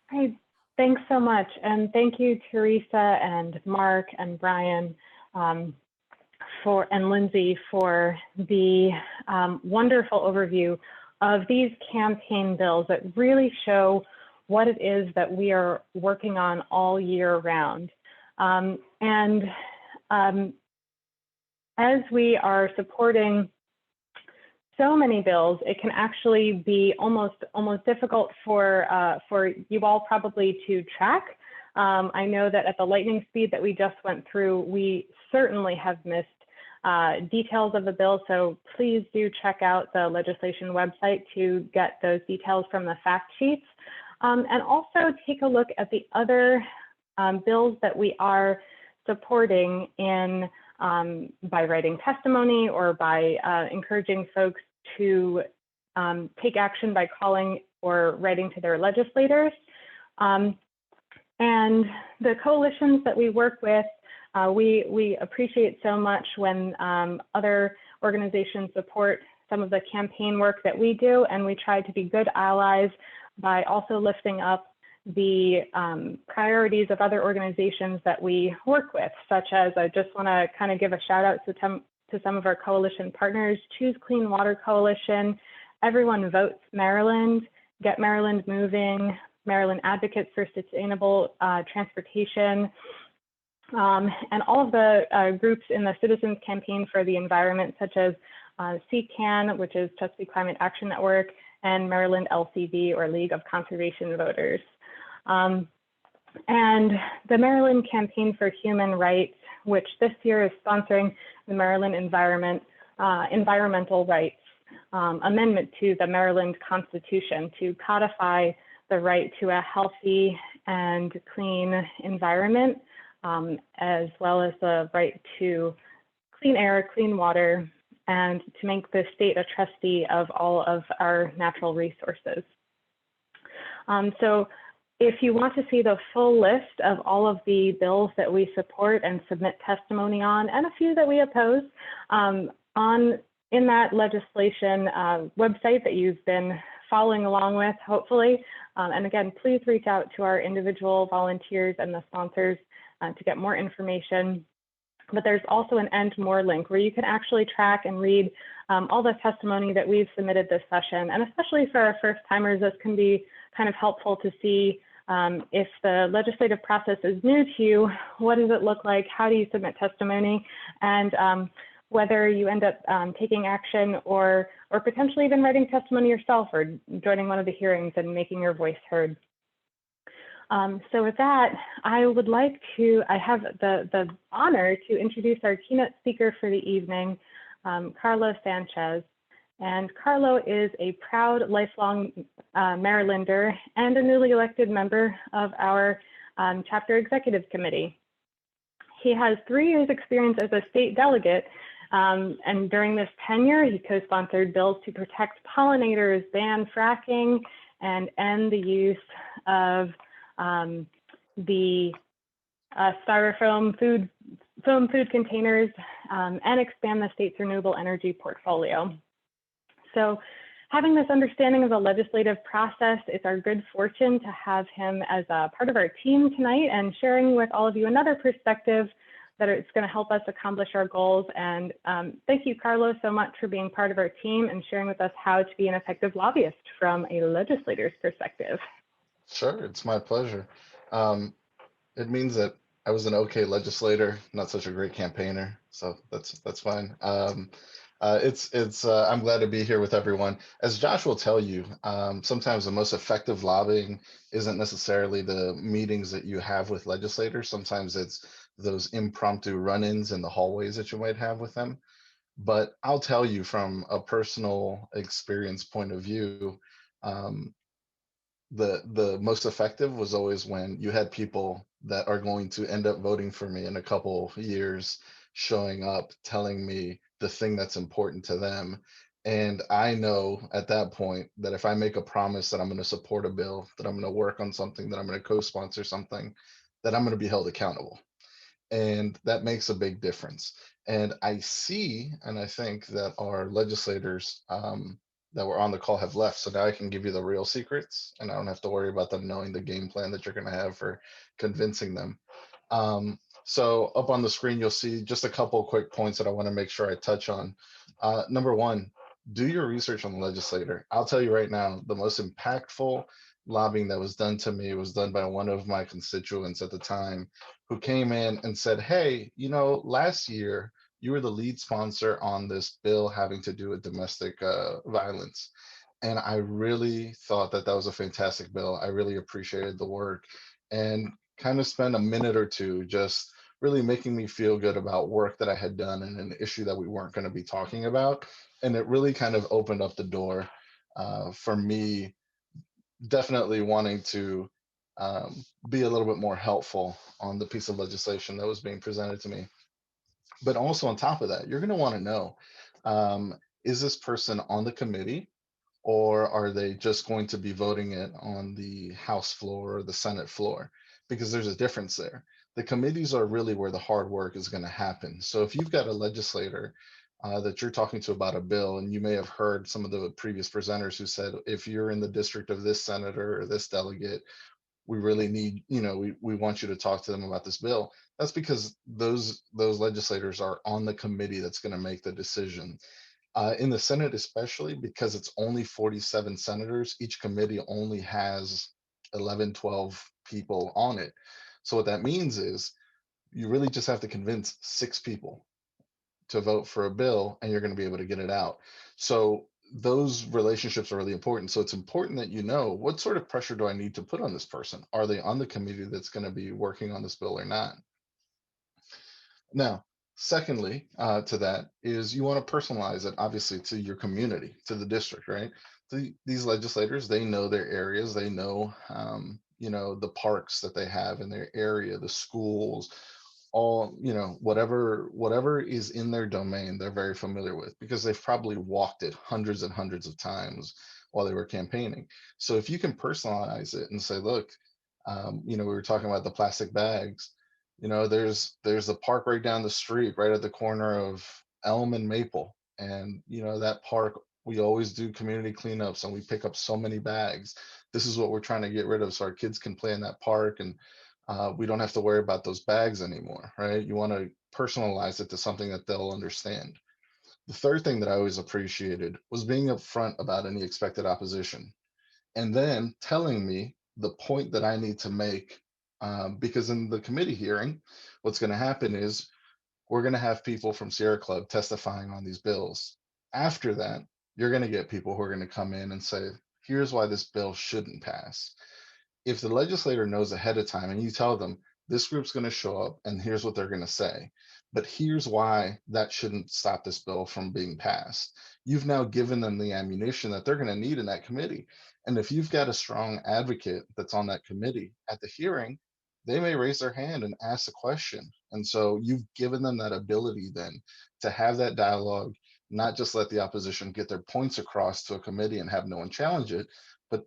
Hey, thanks so much. And thank you, Teresa and Mark and Brian and Lindsay for the wonderful overview of these campaign bills that really show what it is that we are working on all year round. As we are supporting so many bills, it can actually be almost difficult for you all probably to track. I know that at the lightning speed that we just went through, we certainly have missed details of the bill, so please do check out the legislation website to get those details from the fact sheets. And also take a look at the other bills that we are supporting in by writing testimony or by encouraging folks to take action by calling or writing to their legislators. And the coalitions that we work with, we appreciate so much when other organizations support some of the campaign work that we do, and we try to be good allies by also lifting up the priorities of other organizations that we work with, such as, I just want to kind of give a shout out to some of our coalition partners: Choose Clean Water Coalition, Everyone Votes Maryland, Get Maryland Moving, Maryland Advocates for Sustainable Transportation, and all of the groups in the Citizens Campaign for the Environment, such as CCAN, which is Chesapeake Climate Action Network, and Maryland LCV, or League of Conservation Voters. And the Maryland Campaign for Human Rights, which this year is sponsoring the Maryland Environment environmental rights amendment to the Maryland Constitution to codify the right to a healthy and clean environment, as well as the right to clean air, clean water, and to make the state a trustee of all of our natural resources. So if you want to see the full list of all of the bills that we support and submit testimony on, and a few that we oppose, in that legislation website that you've been following along with, hopefully. And again, please reach out to our individual volunteers and the sponsors to get more information. But there's also an And More link where you can actually track and read all the testimony that we've submitted this session. And especially for our first timers, this can be kind of helpful to see if the legislative process is new to you, what does it look like? How do you submit testimony? And whether you end up taking action or potentially even writing testimony yourself or joining one of the hearings and making your voice heard. So with that, I have the honor to introduce our keynote speaker for the evening, Carlo Sanchez. And Carlo is a proud lifelong Marylander and a newly elected member of our chapter executive committee. He has 3 years experience as a state delegate, and during this tenure, he co-sponsored bills to protect pollinators, ban fracking, and end the use of the styrofoam food containers, and expand the state's renewable energy portfolio. So having this understanding of the legislative process, it's our good fortune to have him as a part of our team tonight and sharing with all of you another perspective that it's going to help us accomplish our goals. And thank you, Carlos, so much for being part of our team and sharing with us how to be an effective lobbyist from a legislator's perspective. Sure, it's my pleasure. It means that I was an okay legislator, not such a great campaigner, so that's fine. I'm glad to be here with everyone. As Josh will tell you, sometimes the most effective lobbying isn't necessarily the meetings that you have with legislators. Sometimes it's those impromptu run-ins in the hallways that you might have with them. But I'll tell you from a personal experience point of view, the most effective was always when you had people that are going to end up voting for me in a couple years showing up telling me the thing that's important to them. And I know at that point that if I make a promise that I'm going to support a bill, that I'm going to work on something, that I'm going to co-sponsor something, that I'm going to be held accountable. And that makes a big difference. And I see, and I think that our legislators that were on the call have left. So now I can give you the real secrets and I don't have to worry about them knowing the game plan that you're going to have for convincing them. So up on the screen, you'll see just a couple quick points that I want to make sure I touch on. Number one, do your research on the legislator. I'll tell you right now, the most impactful lobbying that was done to me was done by one of my constituents at the time who came in and said, hey, you know, last year, you were the lead sponsor on this bill having to do with domestic violence. And I really thought that that was a fantastic bill. I really appreciated the work and kind of spent a minute or two just really making me feel good about work that I had done and an issue that we weren't going to be talking about. And it really kind of opened up the door for me definitely wanting to be a little bit more helpful on the piece of legislation that was being presented to me. But also on top of that, you're going to want to know, is this person on the committee or are they just going to be voting it on the House floor or the Senate floor? Because there's a difference there. The committees are really where the hard work is going to happen. So if you've got a legislator that you're talking to about a bill, and you may have heard some of the previous presenters who said, if you're in the district of this senator or this delegate, we really need, you know, we want you to talk to them about this bill. That's because those legislators are on the committee that's going to make the decision. In the Senate, especially because it's only 47 senators, each committee only has 11, 12 people on it. So what that means is you really just have to convince 6 people to vote for a bill and you're going to be able to get it out. So those relationships are really important. So it's important that you know, what sort of pressure do I need to put on this person? Are they on the committee that's going to be working on this bill or not? Now, Secondly, to that is you want to personalize it, obviously, to your community, to the district, right? These legislators, they know their areas, they know, the parks that they have in their area, the schools, all, whatever is in their domain, they're very familiar with because they've probably walked it hundreds and hundreds of times while they were campaigning. So if you can personalize it and say, look, we were talking about the plastic bags. There's a park right down the street, right at the corner of Elm and Maple. And, that park, we always do community cleanups and we pick up so many bags. This is what we're trying to get rid of so our kids can play in that park and we don't have to worry about those bags anymore, right? You want to personalize it to something that they'll understand. The third thing that I always appreciated was being upfront about any expected opposition and then telling me the point that I need to make. Because in the committee hearing, what's going to happen is we're going to have people from Sierra Club testifying on these bills. After that, you're going to get people who are going to come in and say, here's why this bill shouldn't pass. If the legislator knows ahead of time and you tell them this group's going to show up and here's what they're going to say, but here's why that shouldn't stop this bill from being passed, you've now given them the ammunition that they're going to need in that committee. And if you've got a strong advocate that's on that committee at the hearing, they may raise their hand and ask a question. And so you've given them that ability then to have that dialogue, not just let the opposition get their points across to a committee and have no one challenge it, but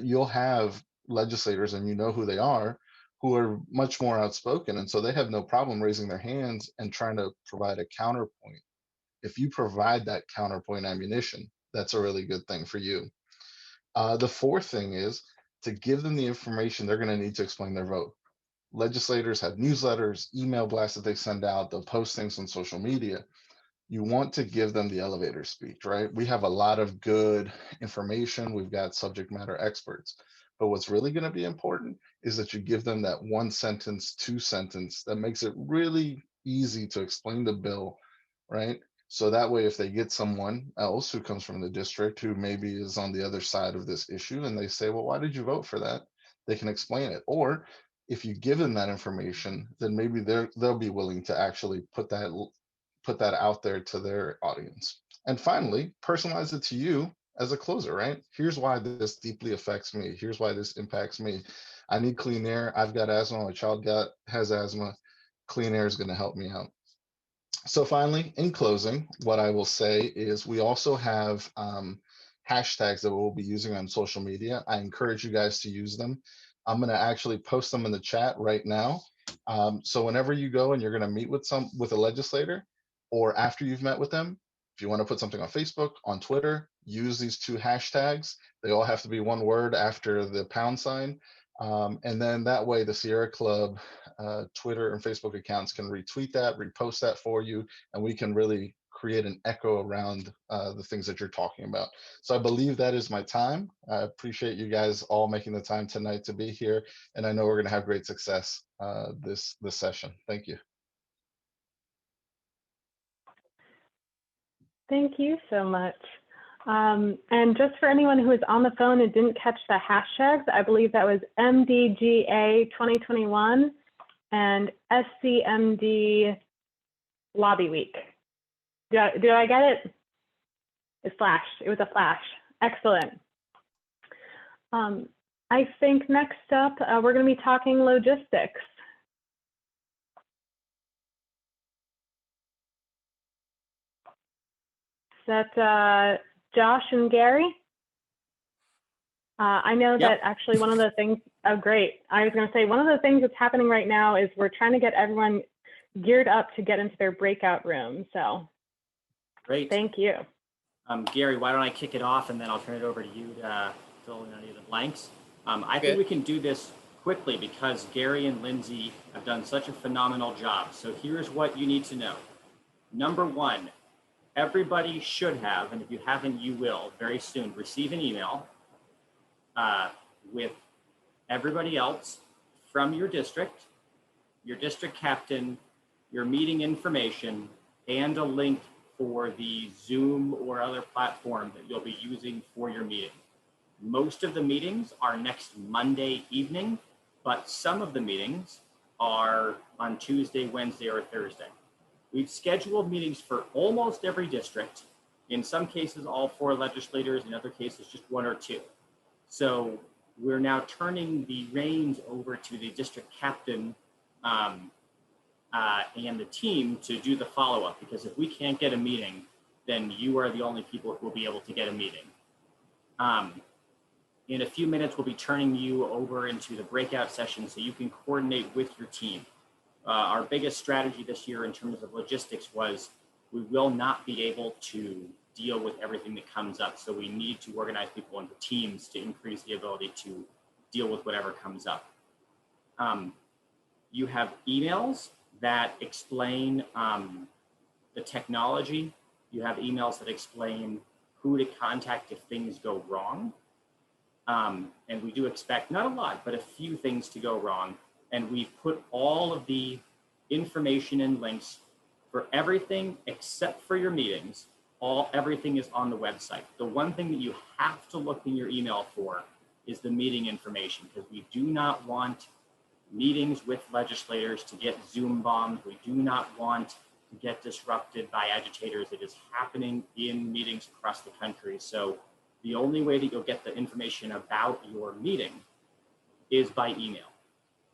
you'll have legislators, and you know who they are, who are much more outspoken. And so they have no problem raising their hands and trying to provide a counterpoint. If you provide that counterpoint ammunition, that's a really good thing for you. The fourth thing is to give them the information they're going to need to explain their vote. Legislators have newsletters, email blasts that they send out, they'll post things on social media. You want to give them the elevator speech, right? We have a lot of good information. We've got subject matter experts. But what's really going to be important is that you give them that one sentence, two sentence that makes it really easy to explain the bill, right? So that way, if they get someone else who comes from the district who maybe is on the other side of this issue and they say, well, why did you vote for that? They can explain it. Or if you give them that information, then maybe they'll be willing to actually put that out there to their audience. And finally, personalize it to you as a closer, right? Here's why this deeply affects me. Here's why this impacts me. I need clean air. I've got asthma. My child has asthma. Clean air is going to help me out. So finally, in closing, what I will say is we also have hashtags that we'll be using on social media. I encourage you guys to use them. I'm going to actually post them in the chat right now. So whenever you go and you're going to meet with a legislator, or after you've met with them, if you want to put something on Facebook, on Twitter, use these two hashtags. They all have to be one word after the pound sign. And then that way the Sierra Club Twitter and Facebook accounts can retweet that, repost that for you, and we can really create an echo around the things that you're talking about. So I believe that is my time. I appreciate you guys all making the time tonight to be here, and I know we're going to have great success this session. Thank you. Thank you so much. And just for anyone who was on the phone and didn't catch the hashtags, I believe that was MDGA 2021 and SCMD Lobby Week. Did I get it? It flashed. It was a flash. Excellent. I think next up, we're going to be talking logistics. Is that Josh and Gary? I know that actually one of the things, oh great. I was gonna say one of the things that's happening right now is we're trying to get everyone geared up to get into their breakout room, so. Great. Thank you. Gary, why don't I kick it off and then I'll turn it over to you to fill in any of the blanks. I think we can do this quickly because Gary and Lindsay have done such a phenomenal job. So here's what you need to know. Number one, everybody should have, and if you haven't, you will very soon, receive an email with everybody else from your district captain, your meeting information, and a link for the Zoom or other platform that you'll be using for your meeting. Most of the meetings are next Monday evening, but some of the meetings are on Tuesday, Wednesday, or Thursday. We've scheduled meetings for almost every district. In some cases, all 4 legislators, in other cases, just 1 or 2. So we're now turning the reins over to the district captain and the team to do the follow-up, because if we can't get a meeting, then you are the only people who will be able to get a meeting. In a few minutes, we'll be turning you over into the breakout session so you can coordinate with your team. Our biggest strategy this year in terms of logistics was we will not be able to deal with everything that comes up. So we need to organize people into teams to increase the ability to deal with whatever comes up. You have emails that explain the technology. You have emails that explain who to contact if things go wrong. And we do expect, not a lot, but a few things to go wrong. And we put all of the information and links for everything except for your meetings. Everything is on the website. The one thing that you have to look in your email for is the meeting information, because we do not want meetings with legislators to get Zoom bombed. We do not want to get disrupted by agitators. It is happening in meetings across the country. So the only way that you'll get the information about your meeting is by email.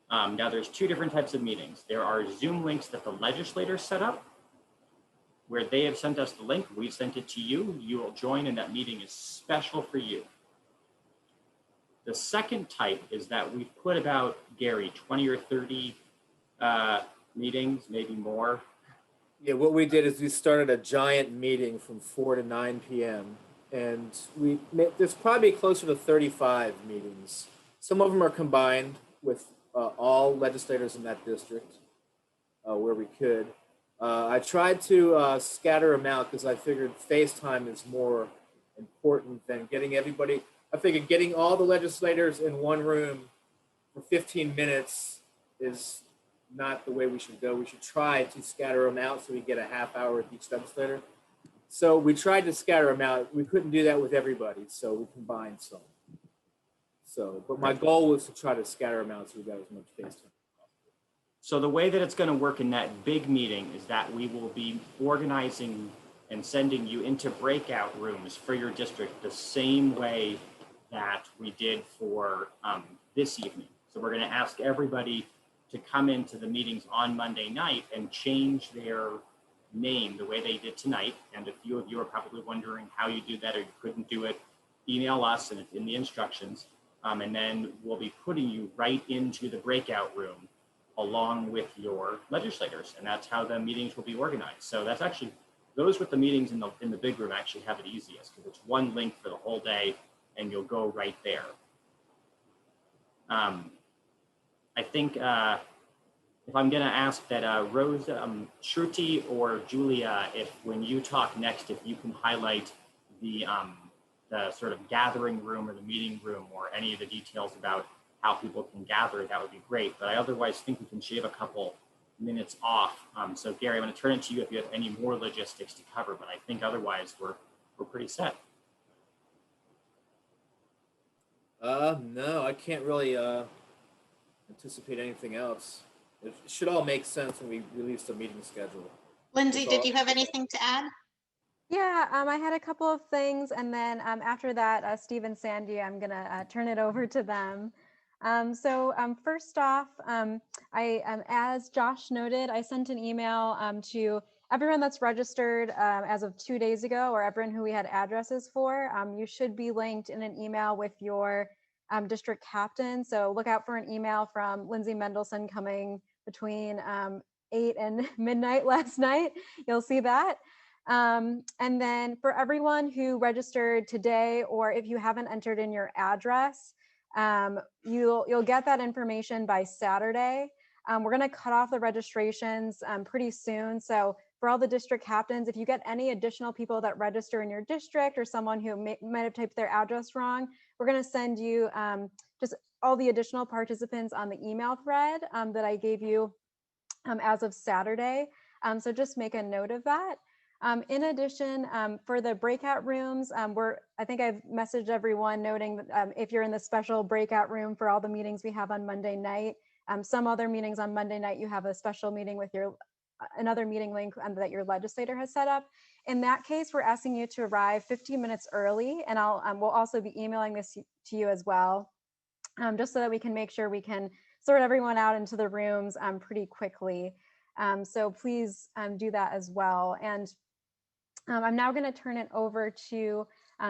Now there's 2 different types of meetings. There are Zoom links that the legislators set up, where they have sent us the link, we've sent it to you, you will join, and that meeting is special for you. The second type is that we've put about, Gary, 20 or 30 meetings, maybe more. Yeah, what we did is we started a giant meeting from 4 to 9 p.m. And there's probably closer to 35 meetings. Some of them are combined with all legislators in that district where we could. I tried to scatter them out because I figured FaceTime is more important than getting everybody. I figured getting all the legislators in one room for 15 minutes is not the way we should go. We should try to scatter them out so we get a half hour with each legislator. So we tried to scatter them out. We couldn't do that with everybody, so we combined some. But my goal was to try to scatter them out so we got as much FaceTime. So the way that it's going to work in that big meeting is that we will be organizing and sending you into breakout rooms for your district the same way that we did for this evening. So we're going to ask everybody to come into the meetings on Monday night and change their name the way they did tonight. And a few of you are probably wondering how you do that or you couldn't do it. Email us and it's in the instructions. And then we'll be putting you right into the breakout room along with your legislators. And that's how the meetings will be organized. So that's actually, those with the meetings in the big room actually have it easiest because it's one link for the whole day and you'll go right there. I think if I'm gonna ask that Rose, Shruti or Julia, if when you talk next, if you can highlight the sort of gathering room or the meeting room or any of the details about how people can gather, that would be great. But I otherwise think we can shave a couple minutes off. So Gary, I'm gonna turn it to you if you have any more logistics to cover, but I think otherwise we're pretty set. No, I can't really anticipate anything else. It should all make sense when we release the meeting schedule. Lindsay, did you have anything to add? Yeah, I had a couple of things, and then after that, Steve and Sandy, I'm gonna turn it over to them. First off, as Josh noted, I sent an email to everyone that's registered as of 2 days ago, or everyone who we had addresses for. You should be linked in an email with your district captain. So look out for an email from Lindsay Mendelson coming between 8 and midnight last night. You'll see that. And then for everyone who registered today, or if you haven't entered in your address, you'll get that information by Saturday. We're going to cut off the registrations pretty soon. So for all the district captains, if you get any additional people that register in your district or someone who might have typed their address wrong, we're going to send you just all the additional participants on the email thread that I gave you as of Saturday. So just make a note of that. In addition, for the breakout rooms, I think I've messaged everyone noting that if you're in the special breakout room for all the meetings we have on Monday night, some other meetings on Monday night, you have a special meeting with your another meeting link that your legislator has set up. In that case, we're asking you to arrive 15 minutes early, and we'll also be emailing this to you as well, just so that we can make sure we can sort everyone out into the rooms pretty quickly. So please do that as well. And I'm now going to turn it over to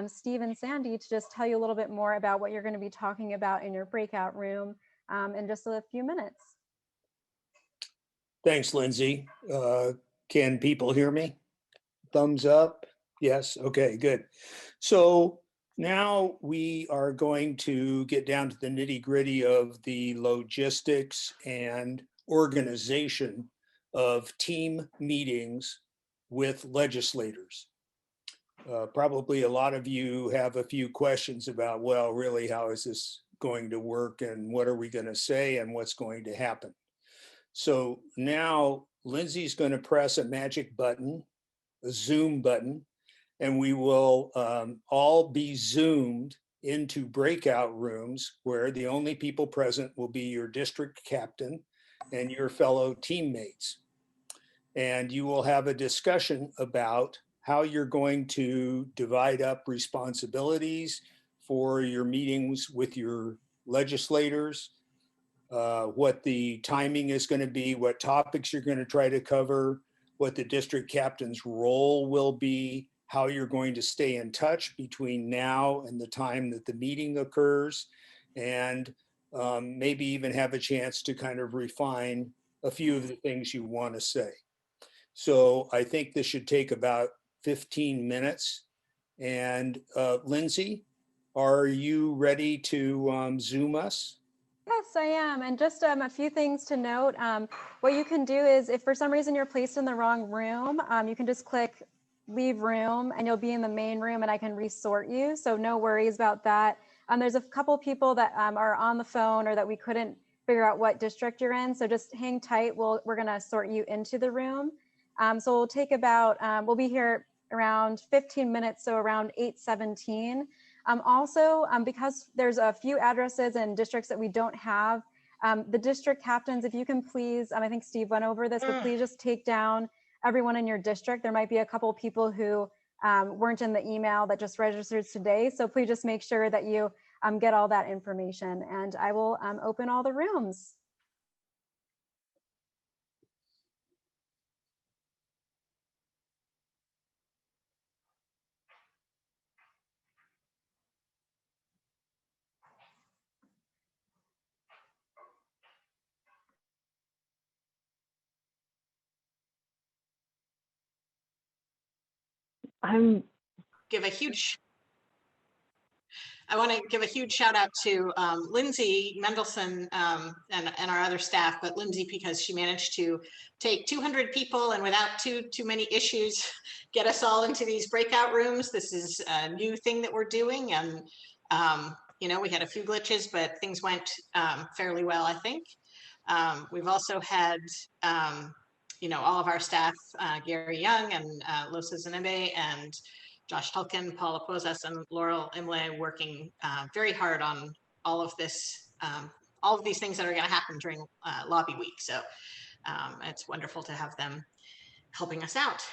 Steve and Sandy to just tell you a little bit more about what you're going to be talking about in your breakout room in just a few minutes. Thanks, Lindsay. Can people hear me? Thumbs up? Yes. Okay, good. So now we are going to get down to the nitty-gritty of the logistics and organization of team meetings with legislators. Probably a lot of you have a few questions about, well, really, how is this going to work and what are we going to say and what's going to happen? So now Lindsay's going to press a magic button, a Zoom button, and we will all be Zoomed into breakout rooms where the only people present will be your district captain and your fellow teammates. And you will have a discussion about how you're going to divide up responsibilities for your meetings with your legislators, what the timing is going to be, what topics you're going to try to cover, what the district captain's role will be, how you're going to stay in touch between now and the time that the meeting occurs, and maybe even have a chance to kind of refine a few of the things you want to say. So I think this should take about 15 minutes. And Lindsay, are you ready to Zoom us? Yes, I am. And just a few things to note. What you can do is, if for some reason you're placed in the wrong room, you can just click leave room and you'll be in the main room and I can resort you. So no worries about that. There's a couple people that are on the phone or that we couldn't figure out what district you're in. So just hang tight. We're going to sort you into the room. So we'll take about, we'll be here around 15 minutes, so around 8:17. Also, because there's a few addresses and districts that we don't have, the district captains, if you can please, I think Steve went over this, but please just take down everyone in your district. There might be a couple people who weren't in the email that just registered today. So please just make sure that you get all that information, and I will open all the rooms. I want to give a huge shout out to Lindsay Mendelson and our other staff, but Lindsay, because she managed to take 200 people and without too many issues, get us all into these breakout rooms. This is a new thing that we're doing. And, you know, we had a few glitches, but things went fairly well, I think. We've also had, you know, all of our staff, Gary Young and Losa Zanebe and Josh Tulkin, Paula Posas, and Laurel Imle working very hard on all of this, all of these things that are going to happen during lobby week. So it's wonderful to have them helping us out.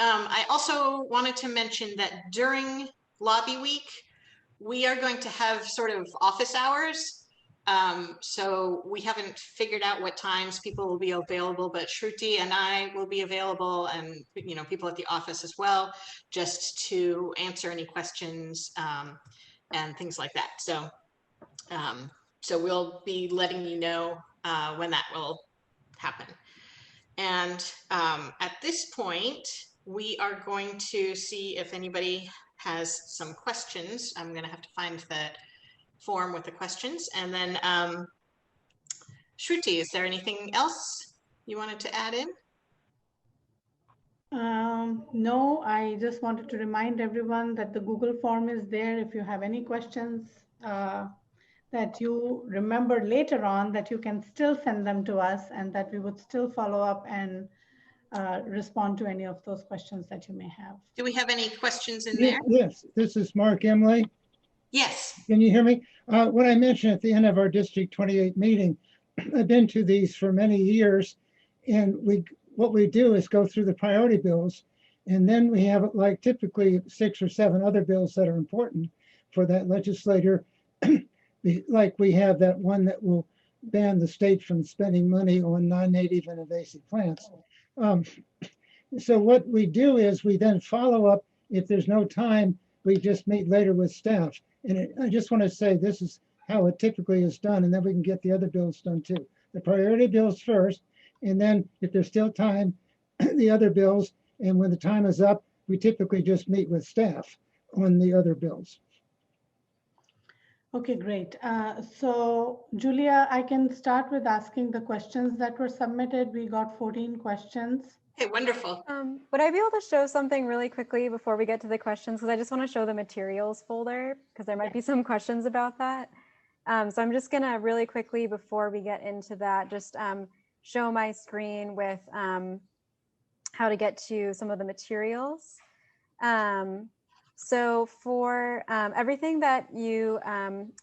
I also wanted to mention that during lobby week, we are going to have sort of office hours. So we haven't figured out what times people will be available, but Shruti and I will be available, and you know, people at the office as well, just to answer any questions and things like that. So, so we'll be letting you know when that will happen. And at this point, we are going to see if anybody has some questions. I'm going to have to find the form with the questions. And then Shruti, is there anything else you wanted to add in? No, I just wanted to remind everyone that the Google form is there. If you have any questions that you remember later on, that you can still send them to us, and that we would still follow up and respond to any of those questions that you may have. Do we have any questions in there? Yes, this is Mark Emley. Yes. Can you hear me? What I mentioned at the end of our District 28 meeting, I've been to these for many years, and what we do is go through the priority bills, and then we have like typically 6 or 7 other bills that are important for that legislator. Like we have that one that will ban the state from spending money on non-native and invasive plants. So what we do is we then follow up. If there's no time, we just meet later with staff. And I just want to say this is how it typically is done, and then we can get the other bills done too. The priority bills first, and then if there's still time, the other bills. And when the time is up, we typically just meet with staff on the other bills. Okay, great. So Julia, I can start with asking the questions that were submitted. We got 14 questions. Okay, wonderful. Would I be able to show something really quickly before we get to the questions? Because I just want to show the materials folder because there might be some questions about that. So I'm just going to really quickly before we get into that, just show my screen with how to get to some of the materials. So for everything that you,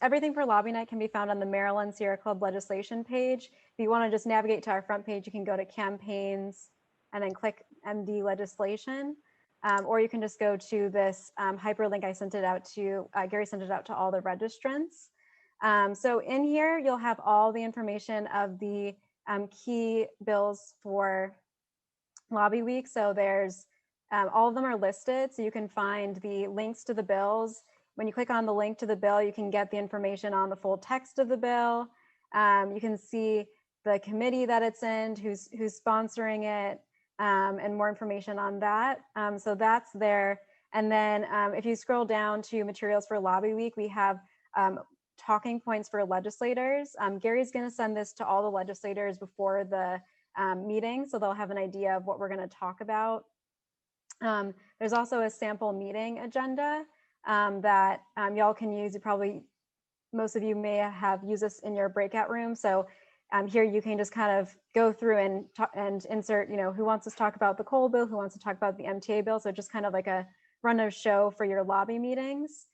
everything for Lobby Night can be found on the Maryland Sierra Club legislation page. If you want to just navigate to our front page, you can go to campaigns and then click MD legislation. Or you can just go to this hyperlink I sent it out to, Gary sent it out to all the registrants. So in here, you'll have all the information of the key bills for Lobby Week. So there's all of them are listed, so you can find the links to the bills. When you click on the link to the bill, you can get the information on the full text of the bill. You can see the committee that it's in, who's sponsoring it, and more information on that. So that's there. And then if you scroll down to materials for Lobby Week, we have talking points for legislators. Gary's going to send this to all the legislators before the meeting, so they'll have an idea of what we're going to talk about. There's also a sample meeting agenda that y'all can use. Most of you may have used this in your breakout room. So here you can just kind of go through and insert, who wants to talk about the coal bill, who wants to talk about the MTA bill. So just kind of like a run of show for your lobby meetings.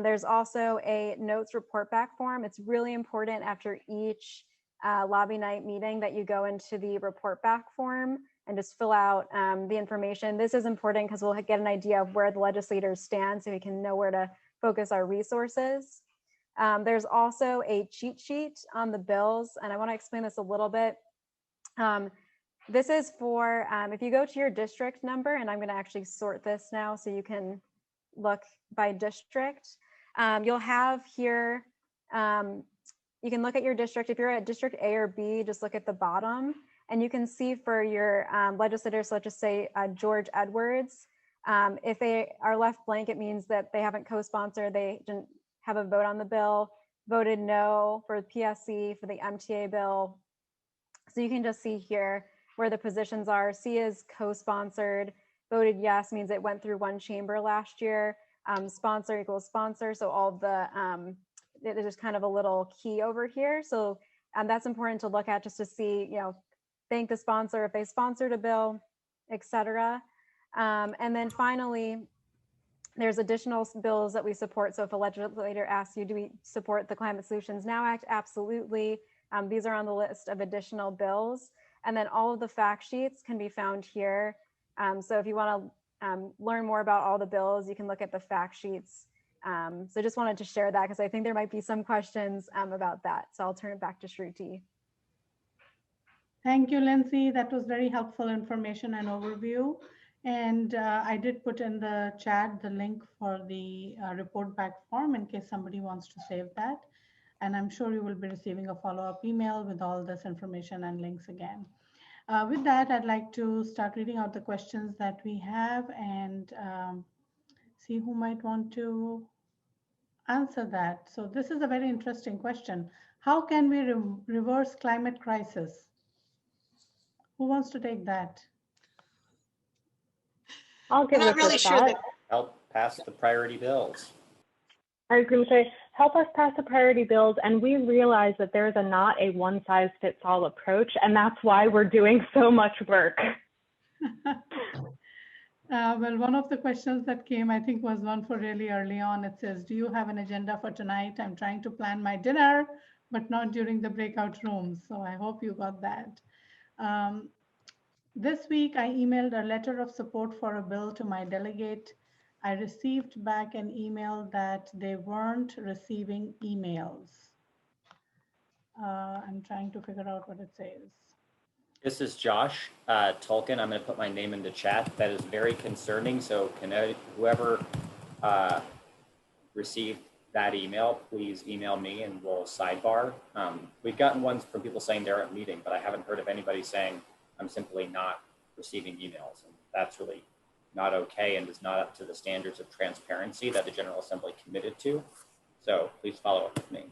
There's also a notes report back form. It's really important after each Lobby Night meeting that you go into the report back form and just fill out the information. This is important because we'll get an idea of where the legislators stand so we can know where to focus our resources. There's also a cheat sheet on the bills, and I want to explain this a little bit. This is for, if you go to your district number, and I'm going to actually sort this now so you can look by district. You'll have here, you can look at your district. If you're at district A or B, just look at the bottom. And you can see for your legislators, so let's just say George Edwards, if they are left blank, it means that they haven't co-sponsored, they didn't have a vote on the bill, voted no for the PSC, for the MTA bill. So you can just see here where the positions are. C is co-sponsored, voted yes means it went through one chamber last year, sponsor equals sponsor. So all the, it is just kind of a little key over here. So that's important to look at just to see, thank the sponsor if they sponsored a bill, etc. And then finally, there's additional bills that we support. So if a legislator asks you, do we support the Climate Solutions Now Act? Absolutely. These are on the list of additional bills. And then all of the fact sheets can be found here. So if you want to learn more about all the bills, you can look at the fact sheets. So just wanted to share that because I think there might be some questions about that. So I'll turn it back to Shruti. Thank you, Lindsay. That was very helpful information and overview. And I did put in the chat the link for the report back form in case somebody wants to save that. And I'm sure you will be receiving a follow-up email with all this information and links again. With that, I'd like to start reading out the questions that we have and see who might want to answer that. So this is a very interesting question. How can we reverse climate crisis? Who wants to take that? I'll give it a quick shot. Help pass the priority bills. I was going to say, help us pass the priority bills, and we realize that there's not a one-size-fits-all approach, and that's why we're doing so much work. Well, one of the questions that came, I think, was one for really early on. It says, do you have an agenda for tonight? I'm trying to plan my dinner, but not during the breakout rooms. So I hope you got that. This week, I emailed a letter of support for a bill to my delegate. I received back an email that they weren't receiving emails. I'm trying to figure out what it says. This is Josh Tolkien. I'm going to put my name in the chat. That is very concerning. So whoever received that email, please email me and we'll sidebar. We've gotten ones from people saying they're at a meeting, but I haven't heard of anybody saying I'm simply not receiving emails. And that's really not okay and is not up to the standards of transparency that the General Assembly committed to. So please follow up with me.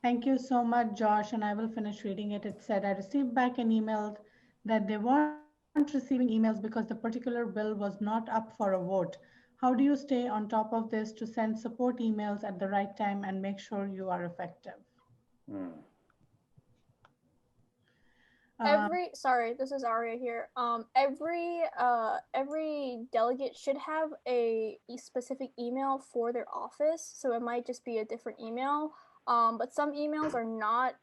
Thank you so much, Josh, and I will finish reading it. It said, I received back an email that they weren't receiving emails because the particular bill was not up for a vote. How do you stay on top of this to send support emails at the right time and make sure you are effective? Sorry, this is Aria here. Every delegate should have a specific email for their office, so it might just be a different email. But some emails are not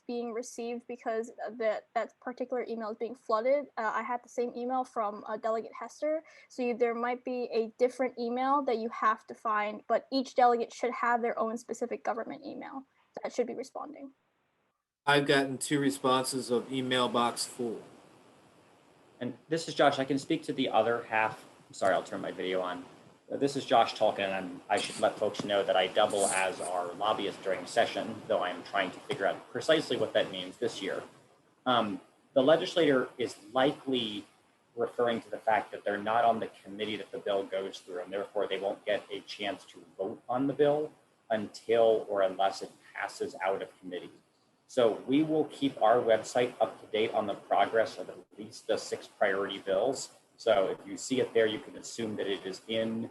being received because that particular email is being flooded. I had the same email from Delegate Hester, so there might be a different email that you have to find, but each delegate should have their own specific government email that should be responding. I've gotten 2 responses of email box full. And this is Josh. I can speak to the other half. Sorry, I'll turn my video on. This is Josh Tolkien, and I should let folks know that I double as our lobbyist during session, though I am trying to figure out precisely what that means this year. The legislator is likely referring to the fact that they're not on the committee that the bill goes through, and therefore they won't get a chance to vote on the bill until or unless it passes out of committee. So we will keep our website up to date on the progress of at least the 6 priority bills. So if you see it there, you can assume that it is in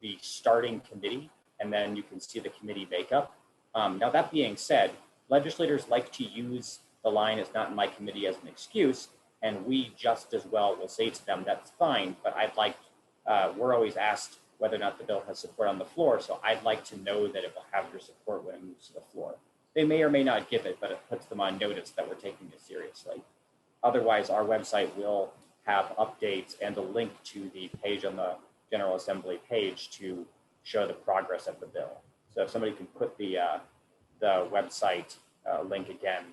the starting committee, and then you can see the committee makeup. Now, that being said, legislators like to use the line "is not in my committee" as an excuse, and we just as well will say to them, that's fine, but we're always asked whether or not the bill has support on the floor, so I'd like to know that it will have your support when it moves to the floor. They may or may not give it, but it puts them on notice that we're taking it seriously. Otherwise, our website will have updates and a link to the page on the General Assembly page to show the progress of the bill. So if somebody can put the website link again,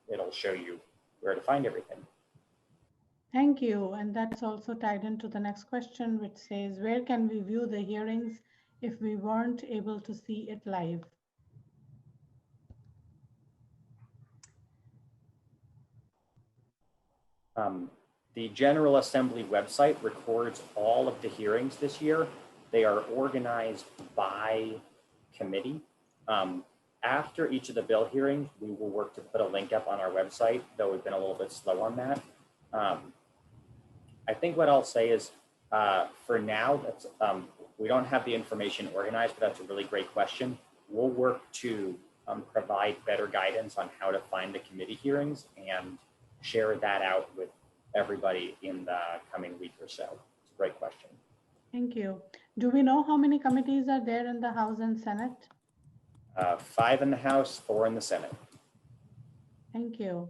it'll show you where to find everything. Thank you. And that's also tied into the next question, which says, where can we view the hearings if we weren't able to see it live? The General Assembly website records all of the hearings this year. They are organized by committee. After each of the bill hearings, we will work to put a link up on our website, though we've been a little bit slow on that. I think what I'll say is, for now, that's, we don't have the information organized, but that's a really great question. We'll work to provide better guidance on how to find the committee hearings and share that out with everybody in the coming week or so. It's a great question. Thank you. Do we know how many committees are there in the House and Senate? 5 in the House, 4 in the Senate. Thank you.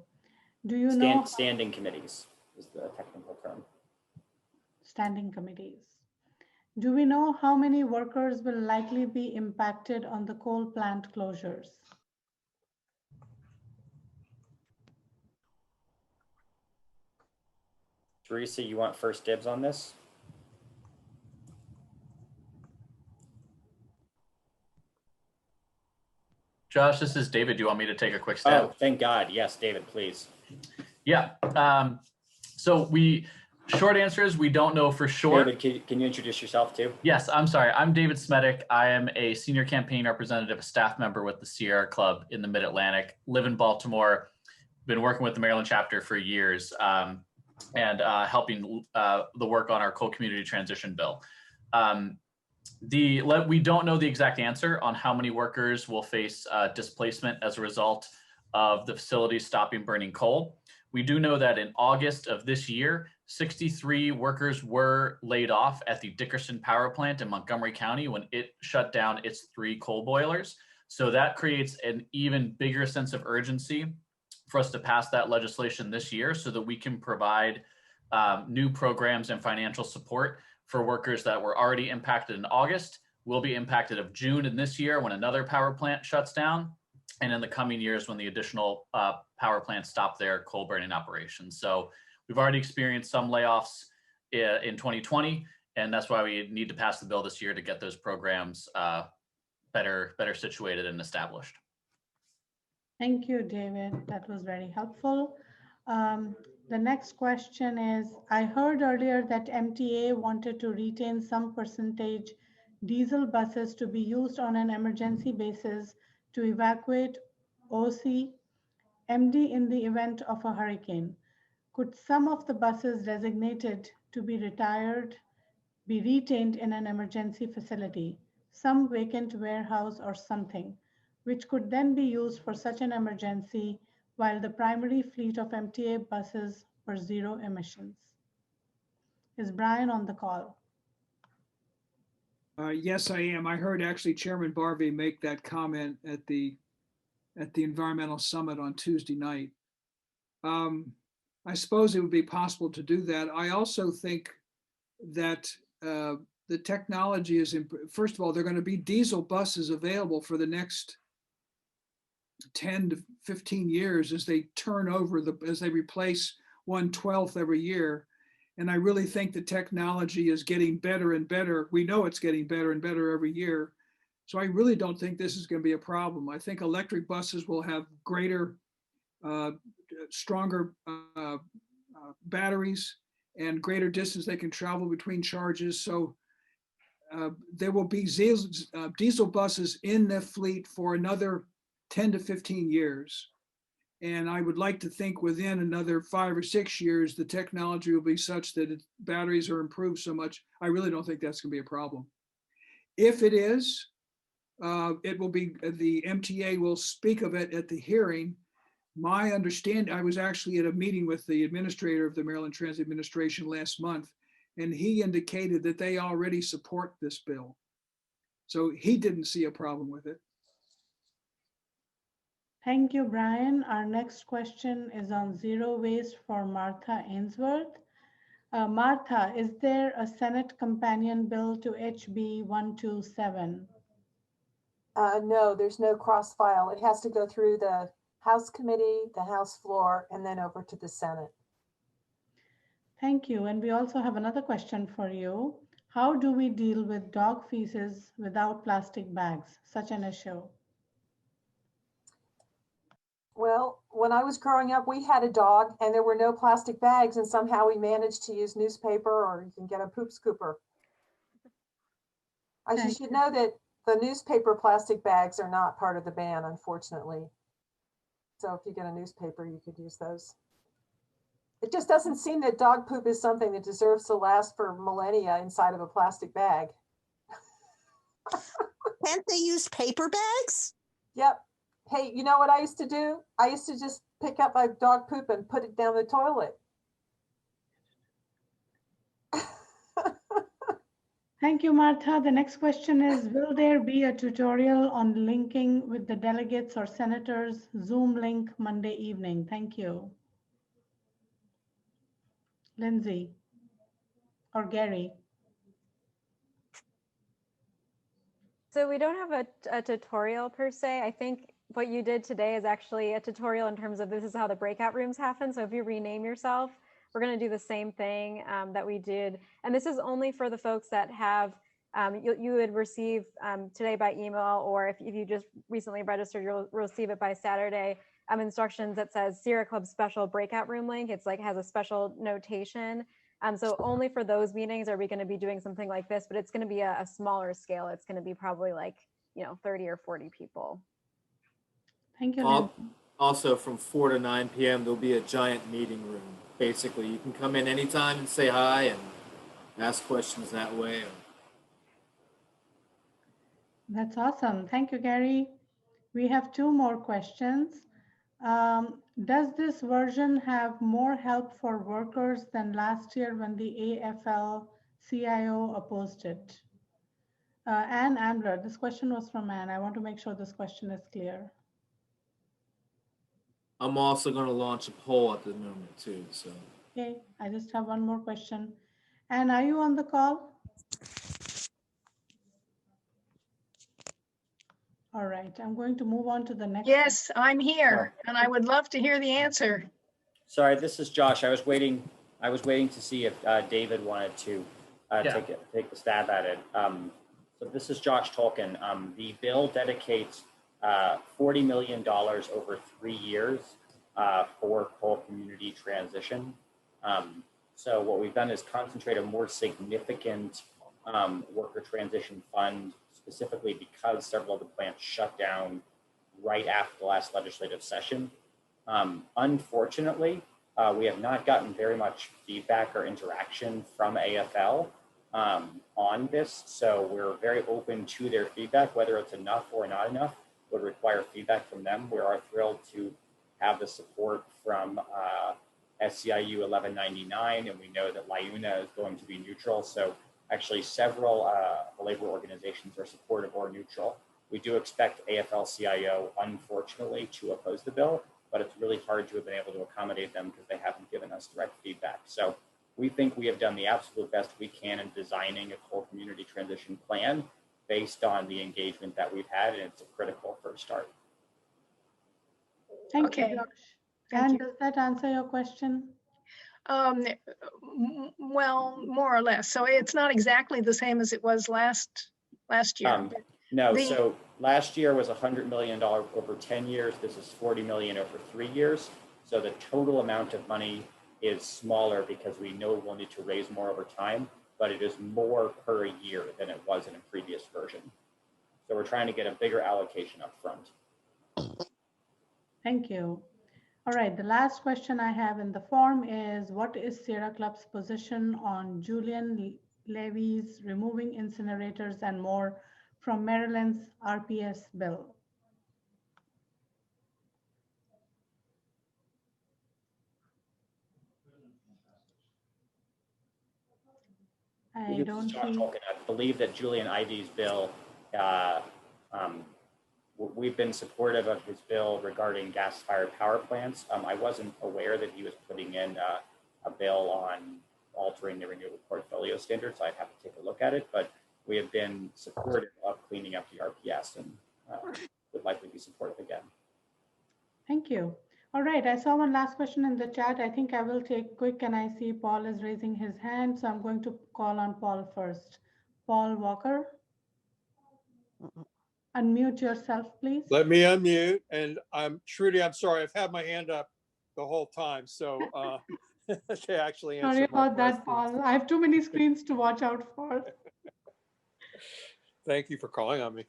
Do you know? Standing committees is the technical term. Standing committees. Do we know how many workers will likely be impacted on the coal plant closures? Teresa, you want first dibs on this? Josh, this is David. Do you want me to take a quick stab? Oh, thank God. Yes, David, please. Yeah. So short answer is we don't know for sure. David, can you introduce yourself too? Yes, I'm sorry. I'm David Smedick. I am a senior campaign representative, a staff member with the Sierra Club in the Mid-Atlantic, live in Baltimore, been working with the Maryland chapter for years, and helping the work on our coal community transition bill. We don't know the exact answer on how many workers will face displacement as a result of the facility stopping burning coal. We do know that in August of this year, 63 workers were laid off at the Dickerson Power Plant in Montgomery County when it shut down its 3 coal boilers. So that creates an even bigger sense of urgency for us to pass that legislation this year so that we can provide new programs and financial support for workers that were already impacted in August, will be impacted of June in this year when another power plant shuts down, and in the coming years when the additional power plants stop their coal burning operations. So we've already experienced some layoffs in 2020, and that's why we need to pass the bill this year to get those programs better situated and established. Thank you, David. That was very helpful. The next question is, I heard earlier that MTA wanted to retain some percentage diesel buses to be used on an emergency basis to evacuate OC MD in the event of a hurricane. Could some of the buses designated to be retired be retained in an emergency facility, some vacant warehouse or something, which could then be used for such an emergency while the primary fleet of MTA buses were zero emissions? Is Brian on the call? Yes, I am. I heard actually Chairman Barvey make that comment at the environmental summit on Tuesday night. I suppose it would be possible to do that. I also think that the technology is, first of all, there are going to be diesel buses available for the next 10 to 15 years as they turn over, as they replace 1/12 every year. And I really think the technology is getting better and better. We know it's getting better and better every year. So I really don't think this is going to be a problem. I think electric buses will have greater, stronger batteries and greater distance they can travel between charges. So there will be diesel buses in the fleet for another 10 to 15 years. And I would like to think within another 5 or 6 years, the technology will be such that batteries are improved so much. I really don't think that's going to be a problem. If it is, it will be, the MTA will speak of it at the hearing. My understanding, I was actually at a meeting with the administrator of the Maryland Transit Administration last month, and he indicated that they already support this bill. So he didn't see a problem with it. Thank you, Brian. Our next question is on zero waste for Martha Ainsworth. Martha, is there a Senate companion bill to HB 127? No, there's no cross file. It has to go through the House committee, the House floor, and then over to the Senate. Thank you. And we also have another question for you. How do we deal with dog feces without plastic bags? Such an issue. Well, when I was growing up, we had a dog and there were no plastic bags, and somehow we managed to use newspaper, or you can get a poop scooper. You should know that the newspaper plastic bags are not part of the ban, unfortunately. So if you get a newspaper, you could use those. It just doesn't seem that dog poop is something that deserves to last for millennia inside of a plastic bag. Can't they use paper bags? Yep. Hey, you know what I used to do? I used to just pick up my dog poop and put it down the toilet. Thank you, Martha. The next question is, will there be a tutorial on linking with the delegates or senators Zoom link Monday evening? Thank you. Lindsay or Gary? So we don't have a tutorial per se. I think what you did today is actually a tutorial in terms of this is how the breakout rooms happen. So if you rename yourself, we're going to do the same thing that we did. And this is only for the folks that have, you would receive today by email, or if you just recently registered, you'll receive it by Saturday, instructions that says Sierra Club special breakout room link. It's like has a special notation. So only for those meetings are we going to be doing something like this, but it's going to be a smaller scale. It's going to be probably like, 30 or 40 people. Thank you. Also from 4 to 9 p.m. there'll be a giant meeting room. Basically, you can come in anytime and say hi and ask questions that way. That's awesome. Thank you, Gary. We have 2 more questions. Does this version have more help for workers than last year when the AFL-CIO opposed it? Ann Ambler, this question was from Ann. I want to make sure this question is clear. I'm also going to launch a poll at the moment too. So. Okay, I just have one more question. Anne, are you on the call? All right, I'm going to move on to the next. Yes, I'm here, and I would love to hear the answer. Sorry, this is Josh. I was waiting to see if David wanted to take the stab at it. So this is Josh Tolkien. The bill dedicates $40 million over 3 years for coal community transition. So what we've done is concentrate a more significant worker transition fund, specifically because several of the plants shut down right after the last legislative session. Unfortunately, we have not gotten very much feedback or interaction from AFL on this. So we're very open to their feedback. Whether it's enough or not enough would require feedback from them. We are thrilled to have the support from SCIU 1199, and we know that LIUNA is going to be neutral. So actually several labor organizations are supportive or neutral. We do expect AFL-CIO, unfortunately, to oppose the bill, but it's really hard to have been able to accommodate them because they haven't given us direct feedback. So we think we have done the absolute best we can in designing a coal community transition plan based on the engagement that we've had, and it's a critical first start. Thank you, Josh. And does that answer your question? Well, more or less. So it's not exactly the same as it was last year. No, so last year was $100 million over 10 years. This is $40 million over 3 years. So the total amount of money is smaller because we know we'll need to raise more over time, but it is more per year than it was in a previous version. So we're trying to get a bigger allocation up front. Thank you. All right, the last question I have in the form is, what is Sierra Club's position on Julian Levy's removing incinerators and more from Maryland's RPS bill? I don't see. I believe that Julian Ivy's bill, we've been supportive of his bill regarding gas-fired power plants. I wasn't aware that he was putting in a bill on altering the renewable portfolio standards, so I'd have to take a look at it, but we have been supportive of cleaning up the RPS and would likely be supportive again. Thank you. All right, I saw one last question in the chat. I think I will take quick, and I see Paul is raising his hand, so I'm going to call on Paul first. Paul Walker. Unmute yourself, please. Let me unmute. And Trudy, I'm sorry, I've had my hand up the whole time. So they actually answered. Sorry about that, Paul. I have too many screens to watch out for. Thank you for calling on me.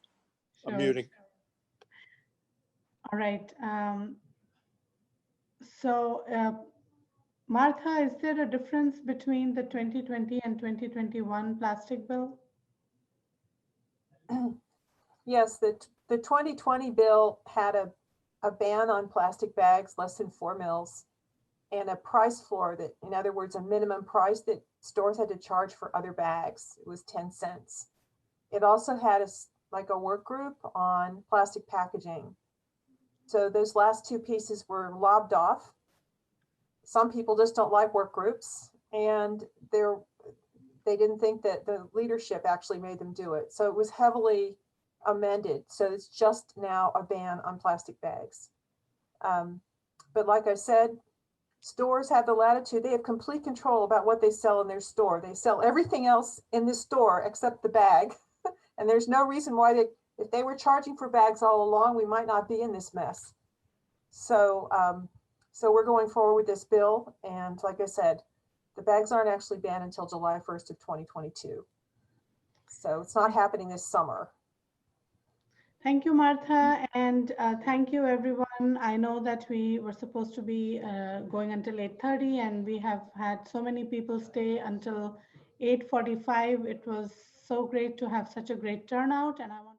Sure. I'm muting. All right. Martha, is there a difference between the 2020 and 2021 plastic bill? Yes, the 2020 bill had a ban on plastic bags less than 4 mils and a price floor that, in other words, a minimum price that stores had to charge for other bags. It was 10 cents. It also had a work group on plastic packaging. So those last two pieces were lobbed off. Some people just don't like work groups, and they didn't think that the leadership actually made them do it. So it was heavily amended. So it's just now a ban on plastic bags. But like I said, stores have the latitude. They have complete control about what they sell in their store. They sell everything else in the store except the bag. And there's no reason why if they were charging for bags all along, we might not be in this mess. So, so we're going forward with this bill. And like I said, the bags aren't actually banned until July 1st of 2022. So it's not happening this summer. Thank you, Martha, and thank you, everyone. I know that we were supposed to be going until 8:30, and we have had so many people stay until 8:45. It was so great to have such a great turnout, and I want